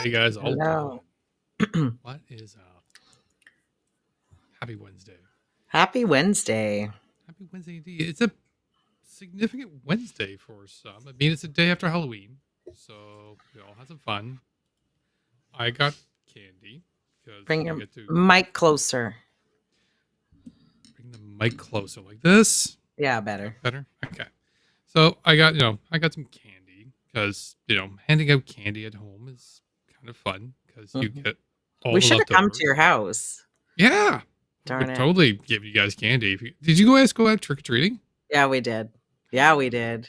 you guys all Hello. doing? What is up? Happy Wednesday. Happy Wednesday. Happy Wednesday indeed. It's a significant Wednesday for some. I mean, it's a day after Halloween, so we all had some fun. I got candy because Bring we your get to mic closer. bring the mic closer like this. Yeah, Is better. that better? Okay. So I got some candy because handing out candy at home is kind of fun because you Mhm. get all We the should have come to leftovers. your house. Yeah. I Darn would it. totally give you guys candy. Did you guys go out trick or treating? Yeah, we did. Yeah, we did.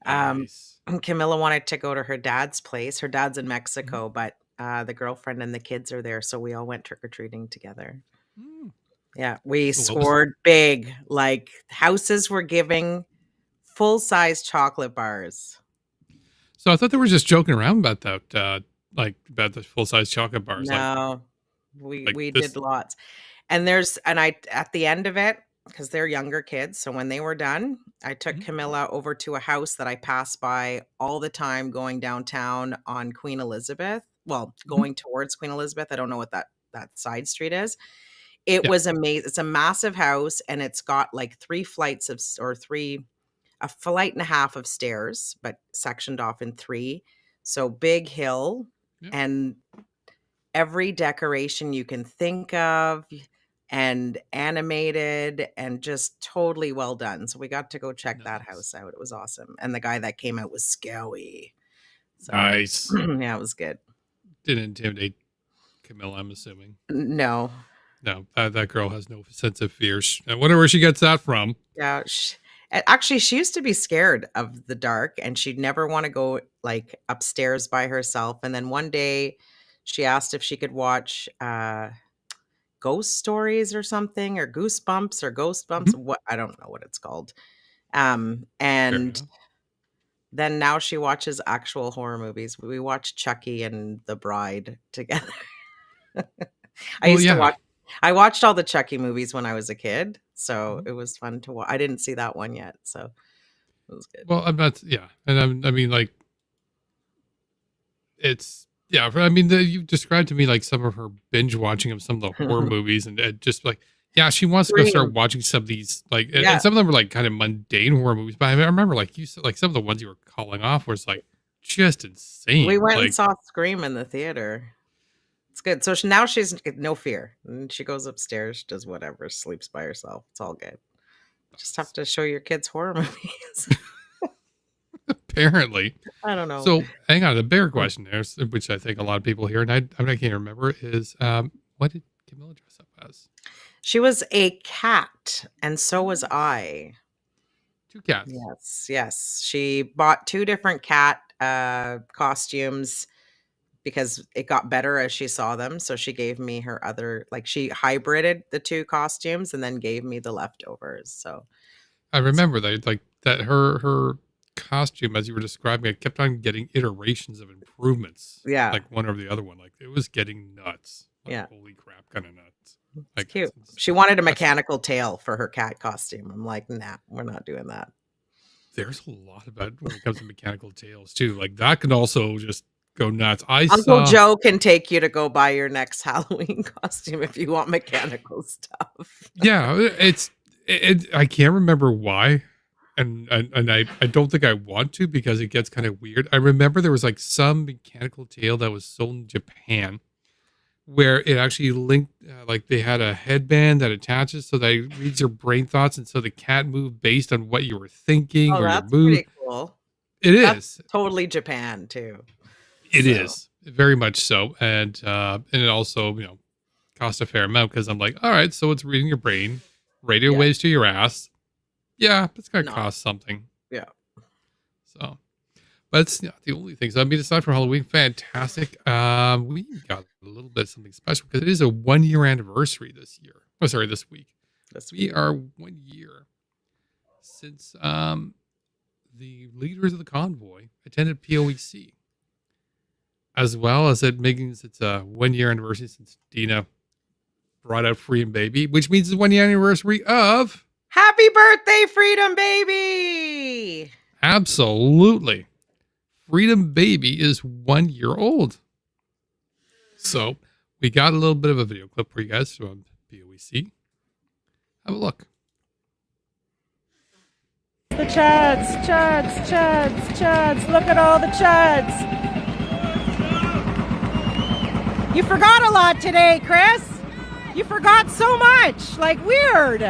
Nice. Camilla wanted to go to her dad's place. Her dad's in Mhm. Mexico, but the girlfriend and the kids are there, so we all went trick or treating together. Mm. Yeah, we What was scored big. Like houses were giving full-size chocolate bars. So I thought they were just joking around about that, like about the full size chocolate bars, No, like we this. did lots. And I at the end of it, because they're younger kids, so when they were done, I took Mhm. Camilla over to a house that I pass by all the time going downtown on Queen Elizabeth. Well, Mhm. going towards Queen Elizabeth. I don't know what that side street is. It Yeah. was amazing. It's a massive house and it's got like 3 flights or 3 a flight and a half of stairs, but sectioned off in 3. So big hill Yeah. and every decoration you can think of and animated and just totally well done. So we got to go check that Nice. house out. It was awesome. And the guy that came out was scary. So Nice. yeah, it was good. Didn't intimidate Camilla, I'm assuming. No. No, that girl has no sense of fear. I wonder where she gets that from. Yeah. Actually, she used to be scared of the dark and she'd never want to go like upstairs by herself. And then one day she asked if she could watch ghost stories or something, or goosebumps or ghost bumps. Mhm. What, I don't know what it's called. Fair And enough. then now she watches actual horror movies. We watched Chucky and The Bride together. I Well, used to yeah. watch I watched all the Chucky movies when I was a kid, so Mhm. it was fun to watch. I didn't see that one yet, so it was good. Well, I'm not. Yeah, and I mean, like, it's yeah. I mean, you described to me like some of her binge watching of some of the horror movies, and just like, yeah, she wants to go start Scream. watching some of these like, Yeah, and some of them were like kind of mundane horror movies. But I remember like you said, like some of the ones you were calling off was like just we insane. went and Like, saw Scream in the theater. It's good. So now she's no fear. And she goes upstairs, does whatever, sleeps by herself. It's all good. Just have to show your kids horror movies. apparently. I don't know. So hang on, the bigger question there, which I think a lot of people hear, and I can't remember, is what did Camilla dress up as? She was a cat, and so was I. 2 cats. Yes, yes. She bought 2 different cat costumes because it got better as she saw them. So she gave me her other, like she hybrided the 2 costumes and then gave me the leftovers. So I it's remember that, like that her costume, as you were describing it, kept on getting iterations of improvements, yeah, like one over the other one. Like it was getting nuts. Like yeah. holy crap, kind of nuts. It's Like cute. it's She wanted a that's mechanical tail for her cat costume. I'm like, nah, we're not doing that. there's a lot about when it comes to mechanical tails too. Like that can also just go nuts. I Uncle saw Joe can take you to go buy your next Halloween costume if you want mechanical stuff. yeah, I can't remember why. And I don't think I want to because it gets kind of weird. I remember there was like some mechanical tail that was sold in Japan where it actually linked, like they had a headband that attaches so that it reads your brain thoughts, and so the cat moved based on what you were thinking Oh, or your that's mood. pretty cool. It That's is, totally Japan too. it So, is very much so, and it also cost a fair amount because I'm like, all right, so it's reading your brain, radio yeah, waves to your ass. Yeah, it's gonna not cost something. yeah. So. But it's not the only things. I mean, aside from Halloween, fantastic. We got a little bit something special because it is a 1 year anniversary this year. Oh, sorry, this week. This We week. are 1 year since the leaders of the convoy attended POEC, as well as it making its 1 year anniversary since Deana brought out Freedom Baby, which means it's 1 year anniversary of Happy birthday, Freedom Baby! absolutely. Freedom Baby is 1 year old. So we got a little bit of a video clip for you guys from BOEC. Have a look. The chuds, chuds, chuds, chuds. Look at all the chuds. You forgot a lot today, Chris. You forgot so much. Like, weird.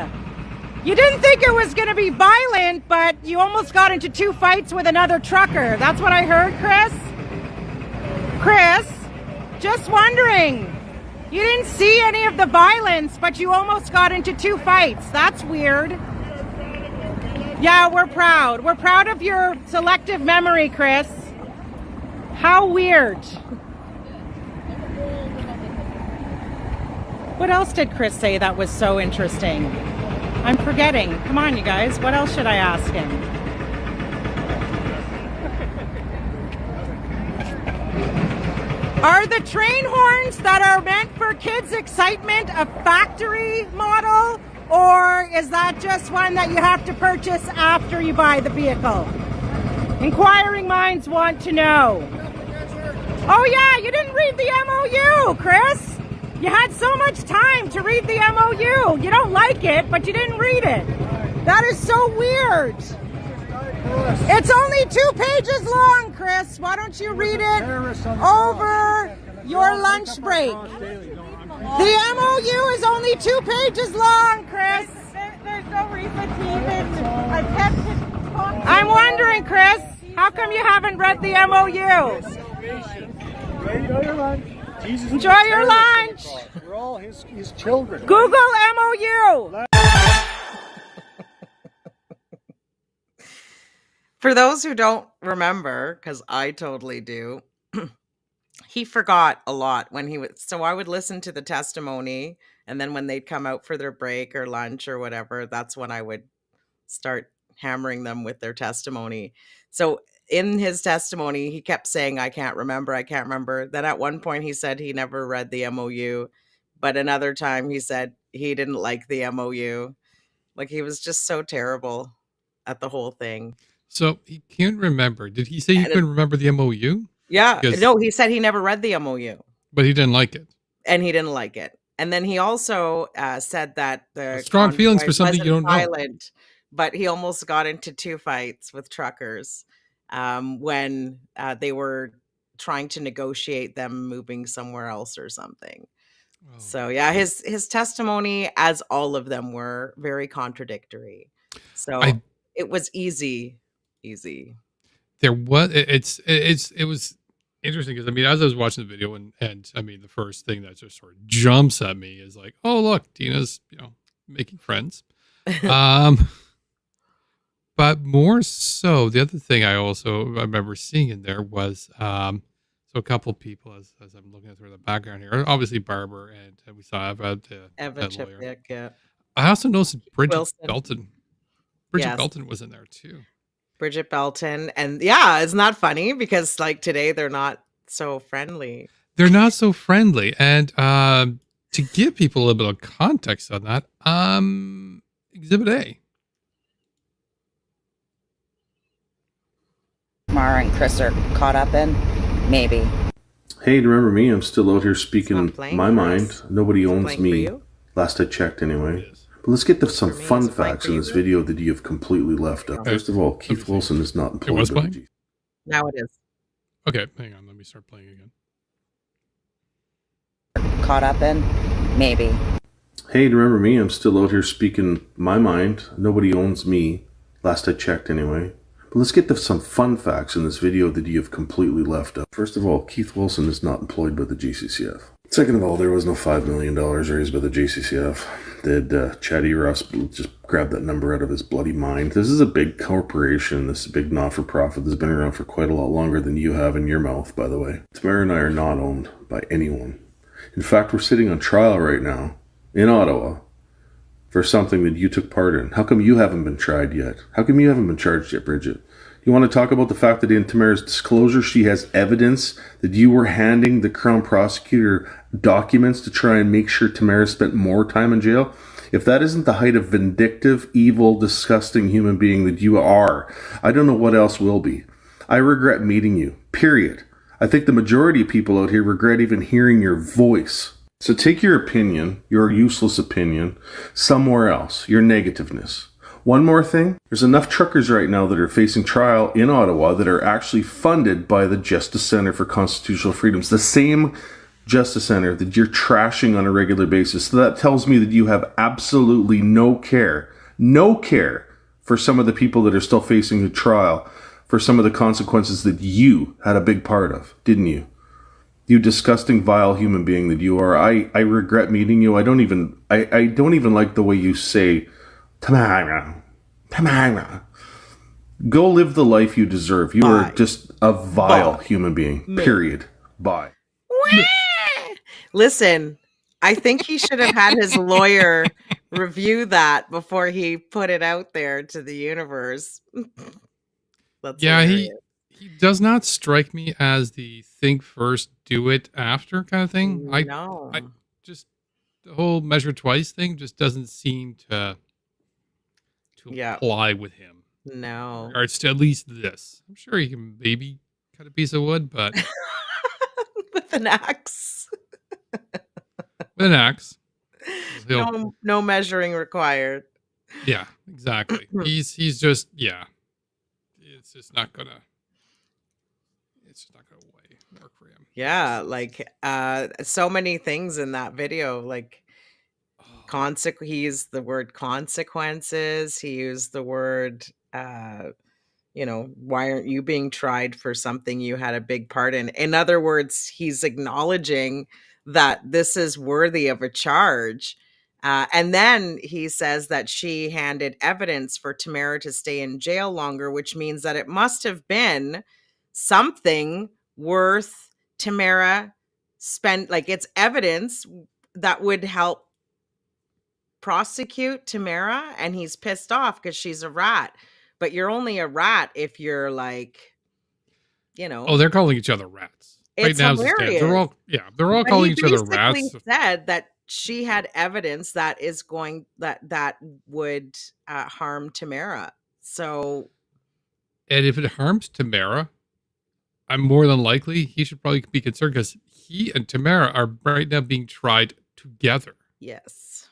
You didn't think it was going to be violent, but you almost got into 2 fights with another trucker. That's what I heard, Chris. Chris, just wondering. You didn't see any of the violence, but you almost got into 2 fights. That's weird. Yeah, we're proud. We're proud of your selective memory, Chris. How weird. What else did Chris say that was so interesting? I'm forgetting. Come on, you guys. What else should I ask him? Are the train horns that are meant for kids' excitement a factory model? Or is that just one that you have to purchase after you buy the vehicle? Inquiring minds want to know. Oh yeah, you didn't read the MOU, Chris. You had so much time to read the MOU. You don't like it, but you didn't read it. That is so weird. It's only 2 pages long, Chris. Why don't you read it over your lunch break? The MOU is only 2 pages long, Chris. There's no reason to even attempt to talk. I'm wondering, Chris, how come you haven't read the MOU? Enjoy your lunch. Jesus, enjoy your lunch. We're all his children. Google MOU. For those who don't remember, because I totally do, he forgot a lot when he was. So I would listen to the testimony, and then when they'd come out for their break or lunch or whatever, that's when I would start hammering them with their testimony. So in his testimony, he kept saying, I can't remember. Then at one point he said he never read the MOU, but another time he said he didn't like the MOU. Like, he was just so terrible at the whole thing. So he can't remember. Did he say he couldn't remember the MOU? Yeah. No, he said he never read the MOU. But he didn't like it. And he didn't like it. And then he also said that the strong feelings for something you don't violent, know. But he almost got into 2 fights with truckers when they were trying to negotiate them moving somewhere else or something. Oh. So yeah, his testimony, as all of them were, very contradictory. So it was easy. There was it was interesting because I mean, as I was watching the video and I mean, the first thing that just sort of jumps at me is like, oh look, Deana's making friends. But more so, the other thing I remember seeing in there was so a couple people as I'm looking through the background here, obviously Barber and we saw Eva Chipnick, yeah. I also noticed Brigitte Wilson. Belton. Brigitte Belton was in there too. Brigitte Belton. And yeah, isn't that funny? Because like today they're not so friendly. They're not so friendly. And to give people a little bit of context on that, Exhibit A. Mara and Chris are caught up in? Maybe. Hey, do you remember me? I'm still out here speaking my mind. Nobody owns me. Last I checked anyway. But let's get to some fun facts in this video that you have completely left out. First of all, Keith Wilson is not employed. It was playing? Now it is. Okay, hang on. Let me start playing again. Caught up in? Maybe. Hey, do you remember me? I'm still out here speaking my mind. Nobody owns me. Last I checked anyway. But let's get to some fun facts in this video that you have completely left out. First of all, Keith Wilson is not employed by the JCCF. Second of all, there was no $5 million raised by the JCCF. Did Chatty Ross just grab that number out of his bloody mind? This is a big corporation. This is a big not-for-profit that's been around for quite a lot longer than you have in your mouth, by the way. Tamara and I are not owned by anyone. In fact, we're sitting on trial right now in Ottawa for something that you took part in. How come you haven't been tried yet? How come you haven't been charged yet, Brigitte? You want to talk about the fact that in Tamara's disclosure, she has evidence that you were handing the Crown Prosecutor documents to try and make sure Tamara spent more time in jail? If that isn't the height of vindictive, evil, disgusting human being that you are, I don't know what else will be. I regret meeting you, period. I think the majority of people out here regret even hearing your voice. So take your opinion, your useless opinion, somewhere else, your negativeness. One more thing, there's enough truckers right now that are facing trial in Ottawa that are actually funded by the Justice Center for Constitutional Freedoms, the same Justice Center that you're trashing on a regular basis. So that tells me that you have absolutely no care for some of the people that are still facing a trial for some of the consequences that you had a big part of, didn't you? You disgusting, vile human being that you are. I regret meeting you. I don't even like the way you say Tamara. Go live the life you deserve. You are just a vile human being. Period. Bye. Listen, I think he should have had his lawyer review that before he put it out there to the universe. That's hilarious. He does not strike me as the think first, do it after kind of thing. No. I just the whole measure twice thing just doesn't seem to apply with him. No. In regards to at least this. I'm sure he can maybe cut a piece of wood, but with an axe. With an axe. No measuring required. Yeah, exactly. He's just it's just not gonna work for him. Yeah, like so many things in that video, like he used the word consequences, he used the word why aren't you being tried for something you had a big part in? In other words, he's acknowledging that this is worthy of a charge. And then he says that she handed evidence for Tamara to stay in jail longer, which means that it must have been something worth Tamara it's evidence that would help prosecute Tamara, and he's pissed off because she's a rat. But you're only a rat if you're Oh, they're calling each other rats. It's right now, hilarious. They're all calling each other rats. He said that she had evidence that would harm Tamara. So, and if it harms Tamara, I'm more than likely he should probably be concerned because he and Tamara are right now being tried together. Yes.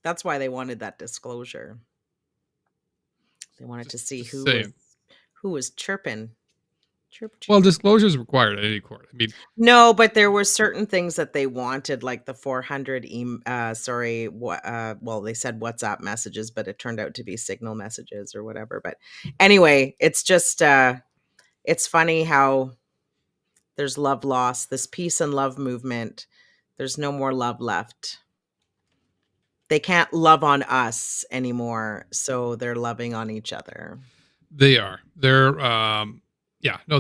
That's why they wanted that disclosure. They wanted to see who was chirping. Chirp. Well, disclosure is required at any court. I mean, no, but there were certain things that they wanted, like the 400 they said WhatsApp messages, but it turned out to be Signal messages or whatever. But anyway, it's just it's funny how there's love lost, this peace and love movement. There's no more love left. They can't love on us anymore, so they're loving on each other. They are. They're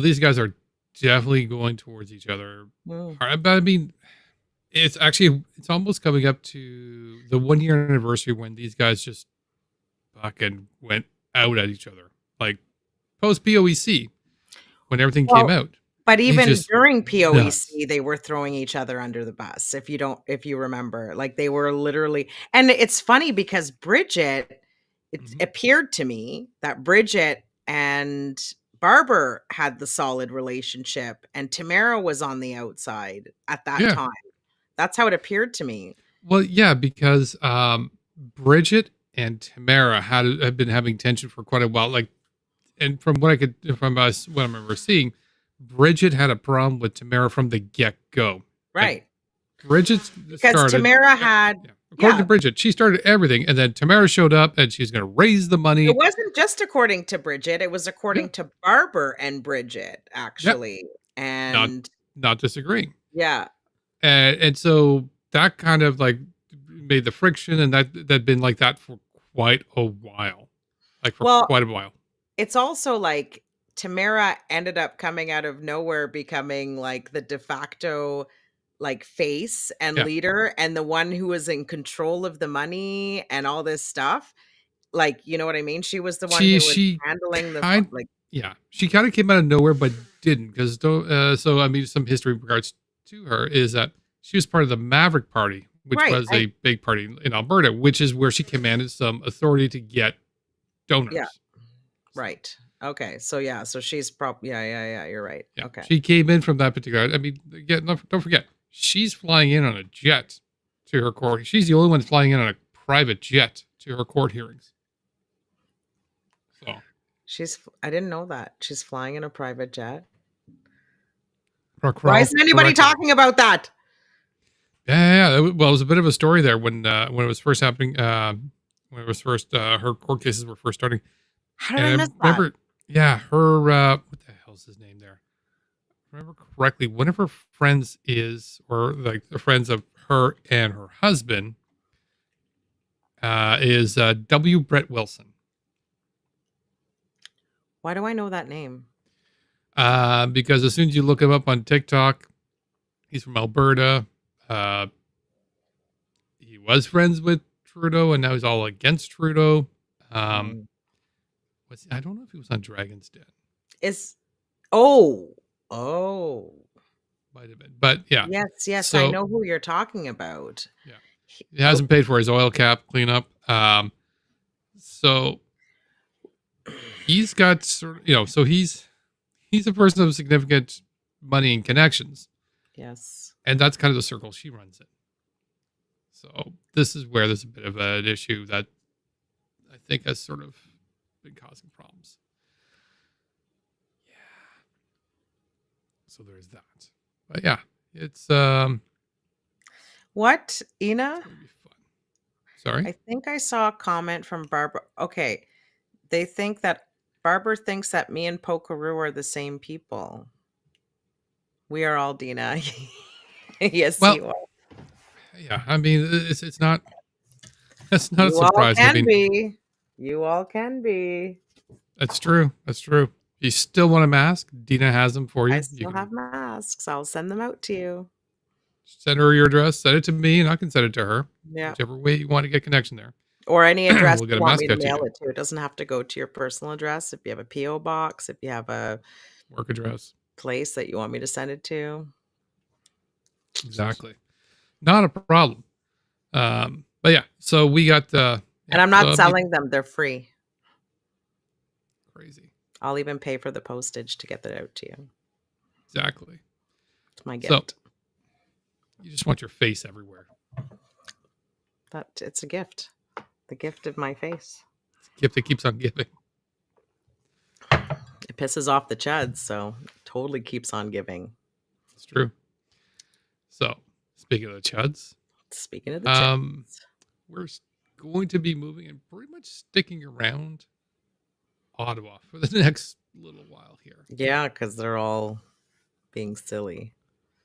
these guys are definitely going towards each other. But I mean, it's almost coming up to the 1 year anniversary when these guys just fucking went out at each other, like post POEC when everything came out. But even during POEC, they were throwing each other under the bus. If you remember, like they were literally, and it's funny because Brigitte, it appeared to me that Brigitte and Barber had the solid relationship and Tamara was on the outside at that time. That's how it appeared to me. Well, yeah, because Brigitte and Tamara had been having tension for quite a while. Like, and from what I remember seeing, Brigitte had a problem with Tamara from the get-go. Right. Brigitte because Tamara had... According to Brigitte, she started everything, and then Tamara showed up, and she's going to raise the money. It wasn't just according to Brigitte; it was according to Barber and Brigitte, actually, and not disagreeing. Yeah, and so that kind of like made the friction, and that'd been like that for quite a while, quite a while. It's also like Tamara ended up coming out of nowhere, becoming like the de facto face and leader and the one who was in control of the money and all this stuff. Like, you know what I mean? She was the one who was handling she kind of came out of nowhere, but didn't because so I mean, some history in regards to her is that she was part of the Maverick Party, which was a big party in Alberta, which is where she commanded some authority to get donors. Yeah, right. Okay, so yeah, so she's probably yeah. You're right. Yeah, Okay, she came in from that particular. I mean, again, don't forget, she's flying in on a jet to her court. She's the only one flying in on a private jet to her court hearings. So I didn't know that she's flying in a private jet. her Why isn't anybody curriculum. talking about that? Yeah. Well, it was a bit of a story there when it was first happening. When it was first, her court cases were first starting. How did And I I miss remember, that? yeah, her. What the hell's his name there? If I remember correctly, one of her friends or like the friends of her and her husband, is W. Brett Wilson. Why do I know that name? Because as soon as you look him up on TikTok, he's from Alberta. He was friends with Trudeau, and now he's all against Trudeau. I don't know if he was on Dragon's Den. Oh, Might have been, but yeah. yes, So, I know who you're talking about. Yeah, he hasn't paid for his oil cap cleanup. So he's got so he's a person of significant money and connections. Yes. And that's kind of the circle she runs in. So this is where there's a bit of an issue that I think has sort of been causing problems. Yeah. So there's that. But yeah, it's What, Ina? gonna be fun. Sorry? I think I saw a comment from Barber. Okay. They think that Barber thinks that me and Pokeroo are the same people. We are all Deana. Yes, Well, you are. Yeah, I mean it's not a You all surprise. I can mean, be. You all can be. that's true. That's true. You still want a mask? Deana has them for you. I You still can have masks. I'll send them out to you. send her your address, send it to me, and I can send it to her. Yeah. Whichever way you want to get connection there. Or any address We'll get you a want mask me to out to mail you. it to. It doesn't have to go to your personal address. If you have a P.O. box, if you have a Work address. place that you want me to send it to. Exactly. Not a problem. But yeah, so we got And I'm not selling them. They're free. Crazy. I'll even pay for the postage to get that out to you. Exactly. It's my gift. So you just want your face everywhere. It's a gift. The gift of my face. It's a gift that keeps on giving. It pisses off the chuds, so it totally keeps on giving. It's true. So speaking of the chuds, Speaking of the chuds, we're going to be moving and pretty much sticking around Ottawa for the next little while here. yeah, because they're all being silly.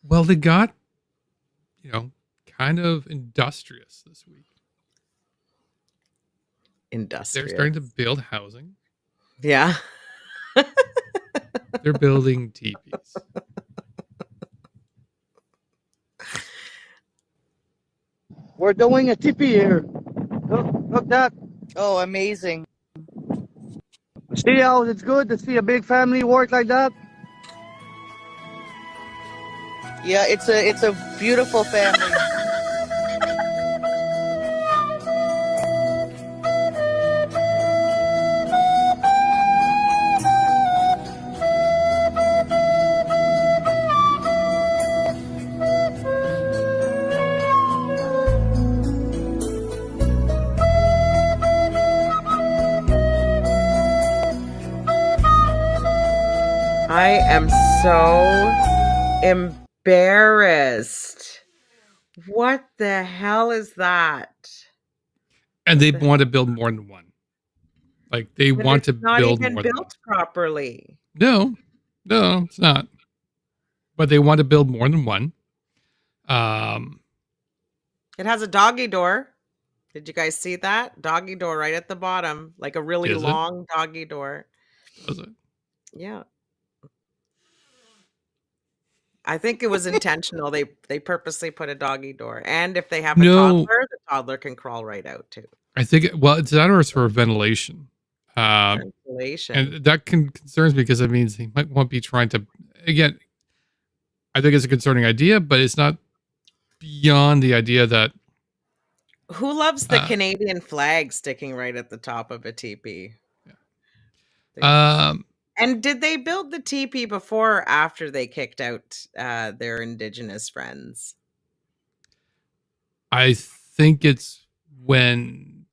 Well, they got, kind of industrious this week. Industrious. They're starting to build housing. Yeah. They're building teepees. We're doing a tipi here. Look that. Oh, amazing. See how it's good to see a big family work like that? Yeah, it's a beautiful family. I am so embarrassed. What the hell is that? And they want to build more than one. Like they But want to it's not build even more than one. built properly. No, it's not. But they want to build more than one. It has a doggy door. Did you guys see that? Doggy door right at the bottom, like a really Is it? long doggy door. Was it? Yeah. I think it was intentional. They purposely put a doggy door. And if they have a No. toddler, the toddler can crawl right out too. I think it's that or it's for ventilation. Ventilation. And that concerns me because it means he might want to be trying to, again, I think it's a concerning idea, but it's not beyond the idea that Who loves the Canadian flag sticking right at the top of a teepee? Um, And did they build the teepee before or after they kicked out their indigenous friends? I think it's when.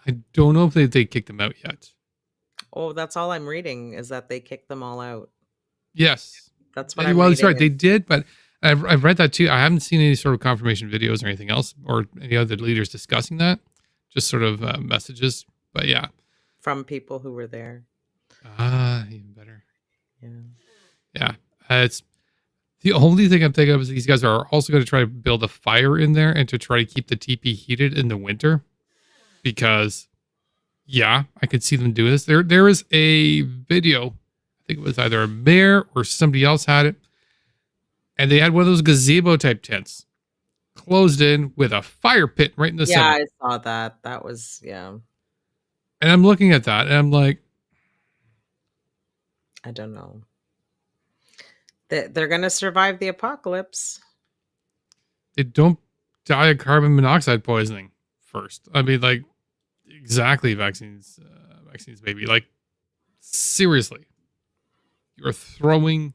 I don't know if they kicked them out yet. Oh, that's all I'm reading is that they kicked them all out. Yes. That's what I'm Well, reading. that's right. They did, but I've read that too. I haven't seen any sort of confirmation videos or anything else, or any other leaders discussing that. Just sort of messages. But yeah. From people who were there. Even better. Yeah. Yeah. It's the only thing I'm thinking of is these guys are also going to try to build a fire in there and to try to keep the teepee heated in the winter. Because, yeah, I could see them do this. There is a video. I think it was either a mayor or somebody else had it. And they had one of those gazebo type tents closed in with a fire pit right in the center. Yeah, I saw that. That was, yeah. And I'm looking at that and I'm like, I don't know. They're going to survive the apocalypse. they don't die of carbon monoxide poisoning first. I mean, like, exactly, vaccines, baby. Like, seriously, you're throwing.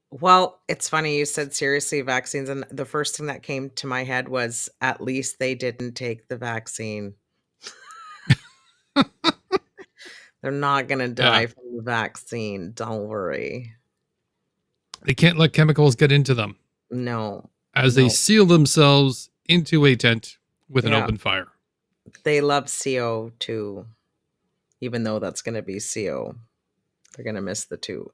Well, it's funny you said seriously vaccines, and the first thing that came to my head was at least they didn't take the vaccine. They're not going to die from the vaccine. Don't worry. They can't let chemicals get into them. No. As they seal themselves into a tent with an open fire. They love CO too, even though that's going to be CO. They're going to miss the two.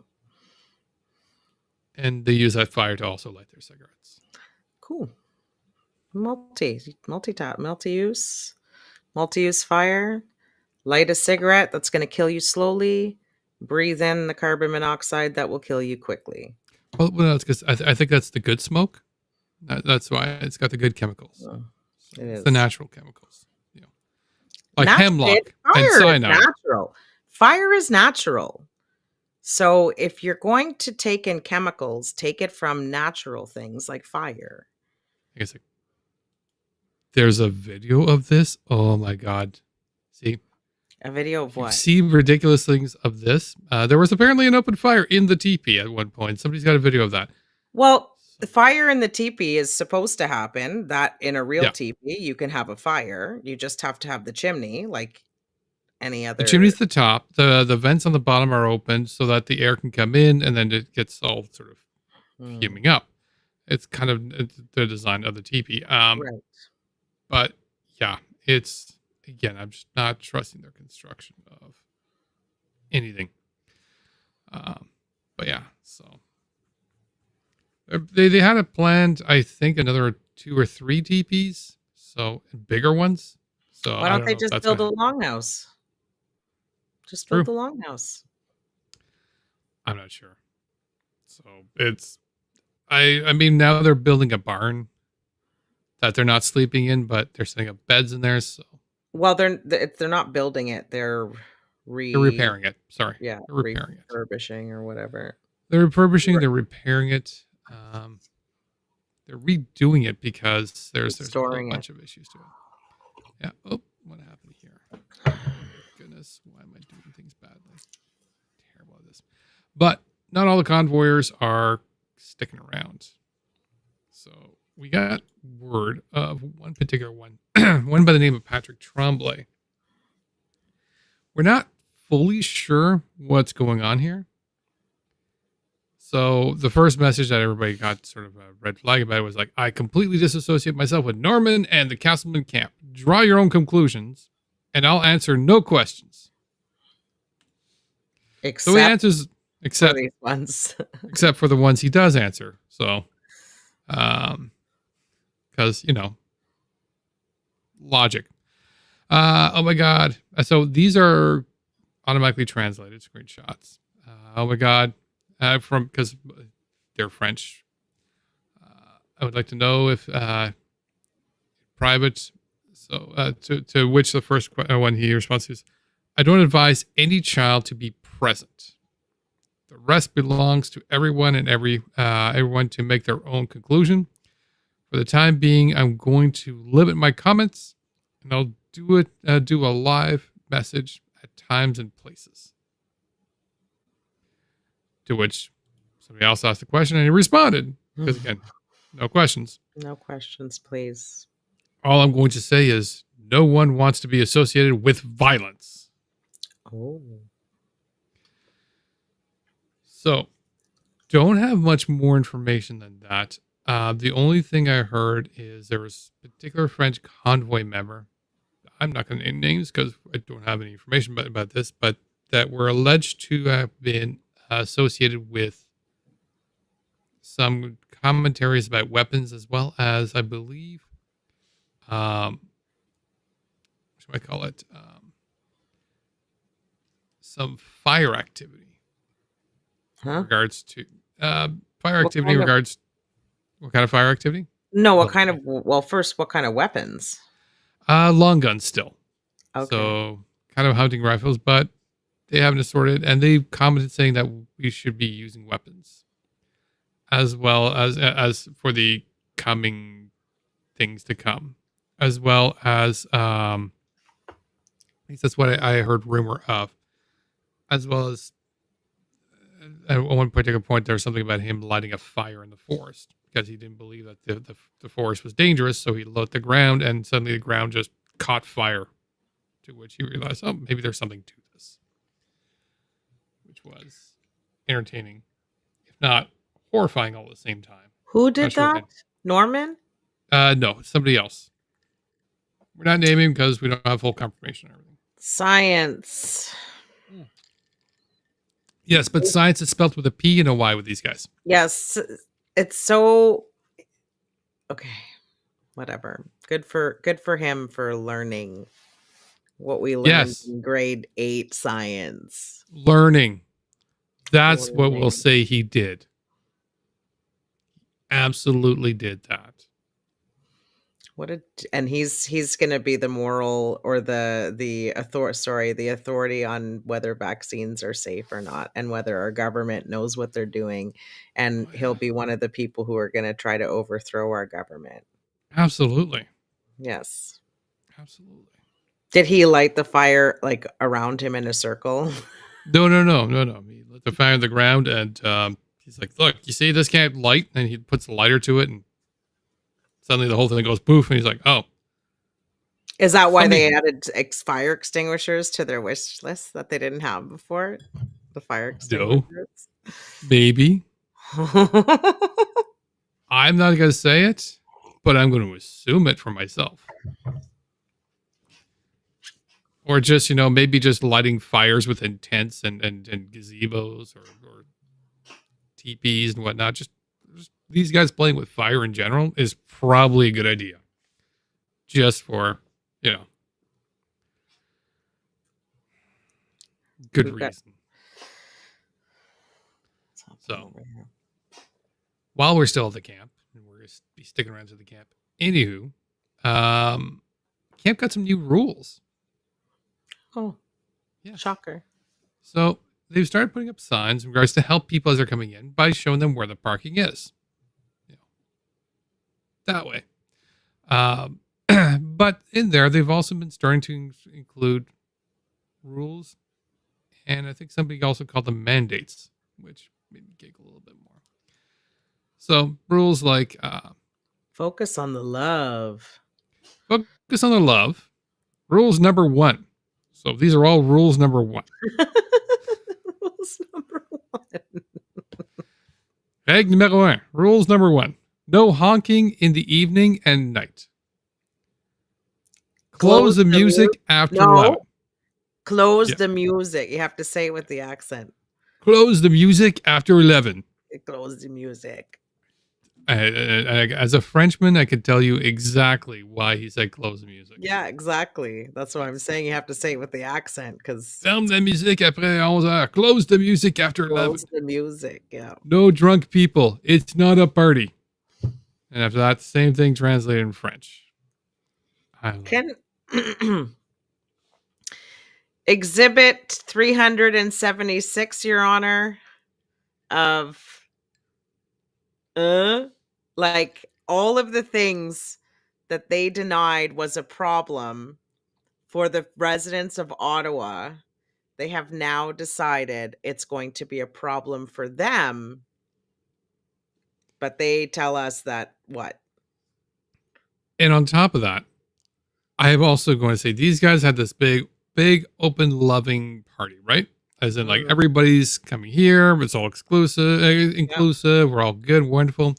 And they use that fire to also light their cigarettes. Cool. Multi-use fire. Light a cigarette that's going to kill you slowly. Breathe in the carbon monoxide that will kill you quickly. Well, that's because I think that's the good smoke. That's why it's got the good chemicals. It's the natural chemicals. You know, like hemlock and cyanide. Fire is natural. So if you're going to take in chemicals, take it from natural things like fire. I guess there's a video of this. Oh my God. See? A video of what? See ridiculous things of this. There was apparently an open fire in the teepee at one point. Somebody's got a video of that. Well, the fire in the teepee is supposed to happen. That in a real teepee, you can have a fire. You just have to have the chimney like any other. The chimney's the top. The vents on the bottom are open so that the air can come in and then it gets all sort of fuming up. It's kind of the design of the teepee. Right. But yeah, it's... Again, I'm just not trusting their construction of anything. But yeah, so they had it planned. I think another 2 or 3 teepees, so bigger ones. So why don't they just build a longhouse? Just build the longhouse. I'm not sure. So it's, I mean, now they're building a barn that they're not sleeping in, but they're setting up beds in there. So. Well, they're not building it. They're repairing it. Sorry. Yeah. They're repairing refurbishing or whatever. They're refurbishing. They're repairing it. They're redoing it because there's a bunch of issues to it. Yeah. Oh, what happened here? Oh, goodness. Why am I doing things badly? Terrible at this. But not all the convoyers are sticking around. So we got word of one particular one, one by the name of Patrick Tremblay. We're not fully sure what's going on here. So the first message that everybody got sort of a red flag about was like, I completely disassociate myself with Norman and the Castleman camp. Draw your own conclusions and I'll answer no questions. Except so he answers except for these ones. except for the ones he does answer. So because, you know, logic. Oh my God. So these are automatically translated screenshots. Oh my God. Because they're French. I would like to know if private. So to which the first one he responds is, I don't advise any child to be present. The rest belongs to everyone and everyone to make their own conclusion. For the time being, I'm going to limit my comments. and I'll do a live message at times and places. To which somebody else asked the question and he responded. Because again, no questions. No questions, please. All I'm going to say is no one wants to be associated with violence. Oh. So, don't have much more information than that. The only thing I heard is there was a particular French convoy member. I'm not going to name names because I don't have any information about this, but that were alleged to have been associated with some commentaries about weapons, as well as, I believe, what should I call it? Some fire activity in regards to fire activity in regards. What kind of fire activity? No, what kind of? Well, first, what kind of weapons? Long guns still. Okay. So kind of hunting rifles, but they haven't assorted, and they commented saying that we should be using weapons, as well as for the coming things to come, as well as at least that's what I heard rumor of, as well as at one particular point there was something about him lighting a fire in the forest because he didn't believe that the forest was dangerous, so he lit the ground, and suddenly the ground just caught fire, to which he realized, oh, maybe there's something to this, which was entertaining, if not horrifying all at the same time. Who did that? Norman? No, somebody else. We're not naming because we don't have full confirmation on everything. Science. Yes, but science is spelled with a P and a Y with these guys. Yes, it's so okay. Whatever. Good for him for learning what we learned in grade 8 science. Learning. That's what we'll say he did. Absolutely did that. And he's going to be the moral or the authority on whether vaccines are safe or not, and whether our government knows what they're doing, and he'll be one of the people who are going to try to overthrow our government. Absolutely. Yes. Absolutely. Did he light the fire like around him in a circle? No. He lit the fire on the ground, and he's like, "Look, you see this can't light?" And he puts a lighter to it, and suddenly the whole thing goes poof, and he's like, "Oh." Is that why they added fire extinguishers to their wish list that they didn't have before? The fire extinguishers? No. Maybe. I'm not going to say it, but I'm going to assume it for myself. Or just, maybe just lighting fires within tents and gazebos or teepees and whatnot. Just these guys playing with fire in general is probably a good idea. Just for, good reason. So, while we're still at the camp, and we're going to be sticking around to the camp, anywho, camp got some new rules. Oh, yeah. Shocker. So they've started putting up signs in regards to help people as they're coming in by showing them where the parking is. That way. But in there, they've also been starting to include rules. And I think somebody also called them mandates, which made me giggle a little bit more. So rules like... focus on the love. Focus on the love. Rules number 1. So these are all rules number 1. Rules number 1. Règle numéro 1. Rules number 1. No honking in the evening and night. Close the music after 11. Close the music. You have to say it with the accent. Close the music after 11. Close the music. As a Frenchman, I could tell you exactly why he said close the music. Yeah, exactly. That's what I'm saying. You have to say it with the accent because... Ferme la musique après 11h. Close the music after 11. Close the music, yeah. No drunk people. It's not a party. And after that, same thing translated in French. Exhibit 376, Your Honor, of like all of the things that they denied was a problem for the residents of Ottawa, they have now decided it's going to be a problem for them. But they tell us that what? And on top of that, I am also going to say these guys had this big, open, loving party, right? As in, like, everybody's coming here. It's all inclusive. We're all good, wonderful.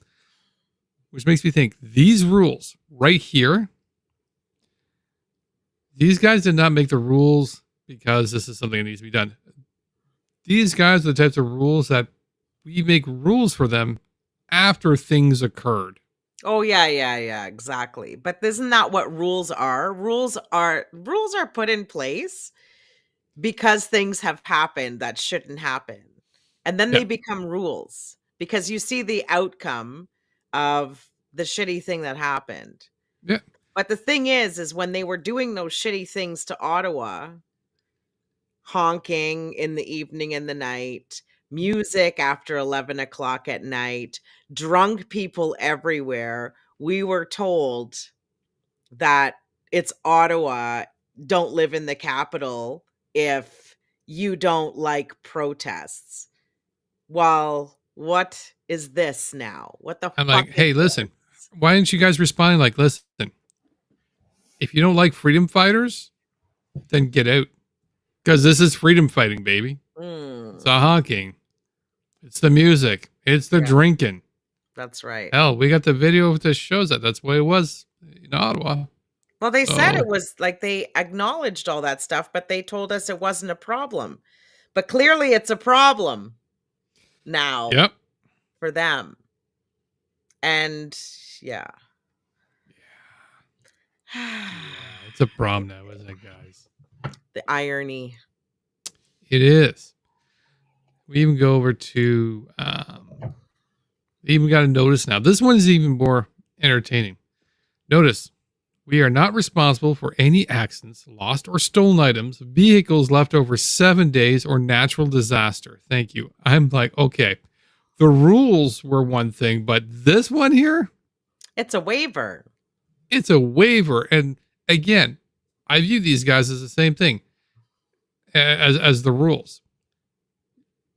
Which makes me think these rules right here, these guys did not make the rules because this is something that needs to be done. These guys are the types of rules that we make rules for them after things occurred. Oh yeah, exactly. But isn't that what rules are? Rules are put in place because things have happened that shouldn't happen. And then they become rules because you see the outcome of the shitty thing that happened. Yeah. But the thing is when they were doing those shitty things to Ottawa, honking in the evening and the night, music after 11 o'clock at night, drunk people everywhere, we were told that it's Ottawa, don't live in the capital if you don't like protests. Well, what is this now? What the I'm fuck? like, hey, listen, why didn't you guys respond like, listen, if you don't like freedom fighters, then get out. Because this is freedom fighting, baby. It's the honking. It's the music. It's the drinking. That's right. Hell, we got the video that shows that. That's the way it was in Ottawa. Well, they said it was like they acknowledged all that stuff, but they told us it wasn't a problem. But clearly it's a problem now for them. And yeah, it's a problem now, isn't it, guys? The irony. It is. We even go over to, we even got a notice now. This one is even more entertaining. Notice, we are not responsible for any accidents, lost or stolen items, vehicles left over 7 days, or natural disaster. Thank you. I'm like, okay, the rules were one thing, but this one here? It's a waiver. It's a waiver. And again, I view these guys as the same thing as the rules.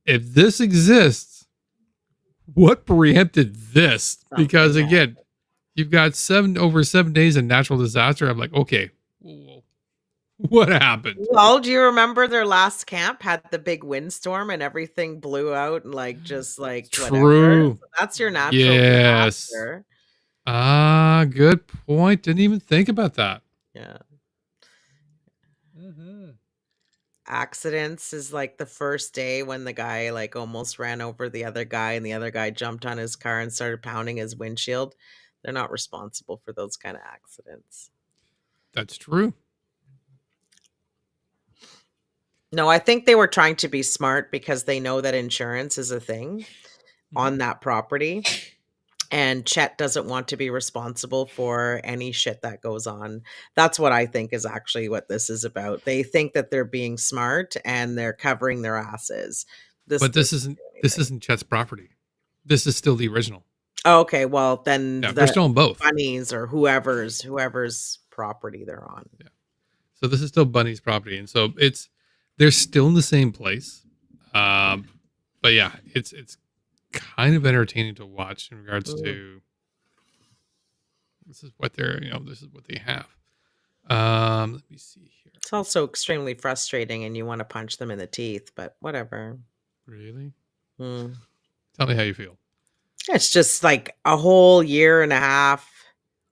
If this exists, what preempted this? Because again, you've got over 7 days of natural disaster. I'm like, okay, what happened? Well, do you remember their last camp had the big windstorm and everything blew out and just True. whatever? So that's your natural disaster. Good point. Didn't even think about that. Yeah. Accidents is like the first day when the guy almost ran over the other guy and the other guy jumped on his car and started pounding his windshield. They're not responsible for those kind of accidents. That's true. No, I think they were trying to be smart because they know that insurance is a thing on that property. And Chet doesn't want to be responsible for any shit that goes on. That's what I think is actually what this is about. They think that they're being smart and they're covering their asses. But this isn't Chet's property. This is still the original. Oh, okay, well then they're still on both. Bunnies or whoever's property they're on. Yeah. So this is still Bunny's property, and so they're still in the same place. But yeah, it's kind of entertaining to watch in regards to this is what they have. Let me see here. It's also extremely frustrating and you want to punch them in the teeth, but whatever. Really? Tell me how you feel. It's just like a whole year and a half,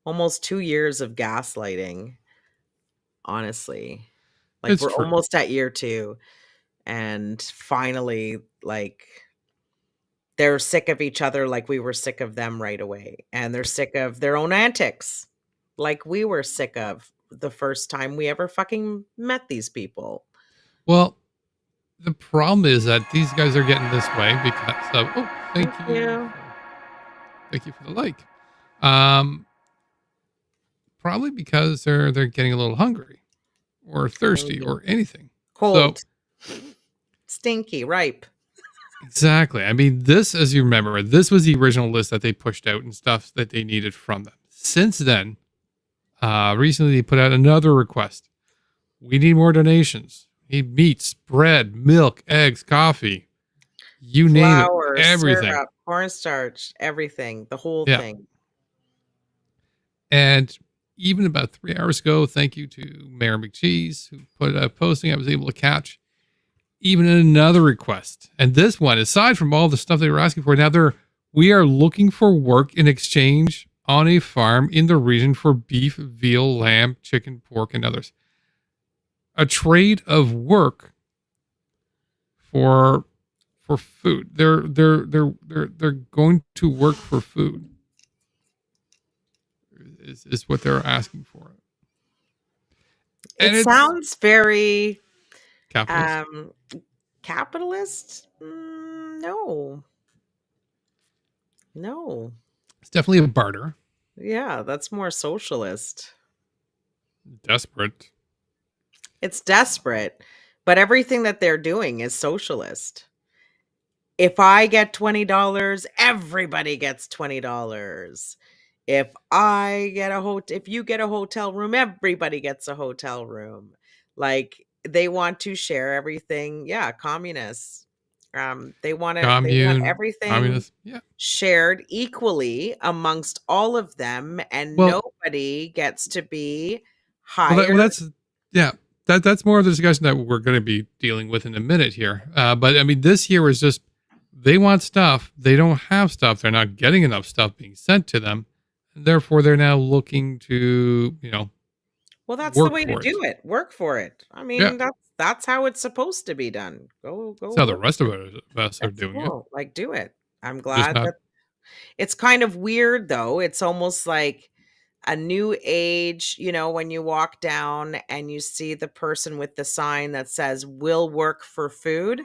almost 2 years of gaslighting. Honestly, It's we're true. almost at year 2 and finally they're sick of each other like we were sick of them right away. And they're sick of their own antics like we were sick of the first time we ever fucking met these people. Well, the problem is that these guys are getting this way because of, thank you. Thank you for the like. Probably because they're getting a little hungry or thirsty or anything. Cold. So, stinky, ripe. Exactly. I mean, this, as you remember, this was the original list that they pushed out and stuff that they needed from them. Since then, recently they put out another request. We need more donations. We need meats, bread, milk, eggs, coffee. You name it. Flour, Everything. syrup, cornstarch, everything, the whole Yeah. thing. And even about 3 hours ago, thank you to Mayor McCheese, who put a posting I was able to catch. Even another request. And this one, aside from all the stuff they were asking for, now we are looking for work in exchange on a farm in the region for beef, veal, lamb, chicken, pork, and others. A trade of work for food. They're going to work for food. Is what they're asking for. And It sounds very capitalist. Capitalist? No. No. It's definitely a barter. Yeah, that's more socialist. Desperate. It's desperate, but everything that they're doing is socialist. If I get $20, everybody gets $20. If you get a hotel room, everybody gets a hotel room. Like, they want to share everything. Yeah, communists. They want everything communist. Yeah. shared equally amongst all of them, and nobody gets to be higher. That's more of the discussion that we're going to be dealing with in a minute here. But I mean, this here is just, they want stuff. They don't have stuff. They're not getting enough stuff being sent to them. And therefore, they're now looking to, well, that's the way to do it. Work for it. I mean, that's how it's supposed to be done. Go. That's how the rest of us are doing it. Like, do it. I'm glad that it's kind of weird, though. It's almost like a new age, when you walk down and you see the person with the sign that says, "Will work for food."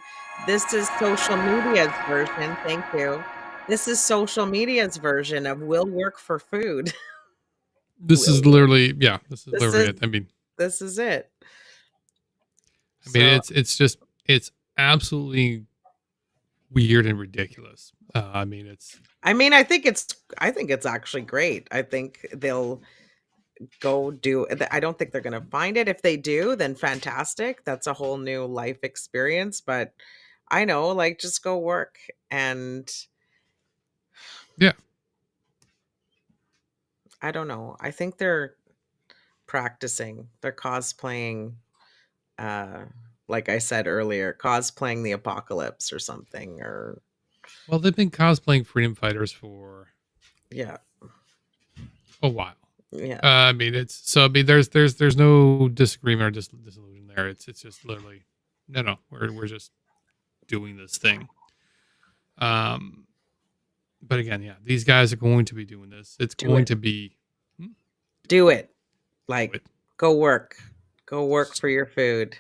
This is social media's version. Thank you. This is social media's version of "will work for food." This is literally it. I mean, this is it. I mean, it's absolutely weird and ridiculous. I think it's actually great. I think they'll go do. I don't think they're going to find it. If they do, then fantastic. That's a whole new life experience. But I know, like, just go work and. Yeah. I don't know. I think they're practicing. They're cosplaying. Like I said earlier, cosplaying the apocalypse or something. Well, they've been cosplaying freedom fighters for a while. Yeah. I mean, there's no disagreement or disillusion there. It's just literally no. We're just doing this thing. But again, these guys are going to be doing this. It's going to be do it. Like, go work for your food.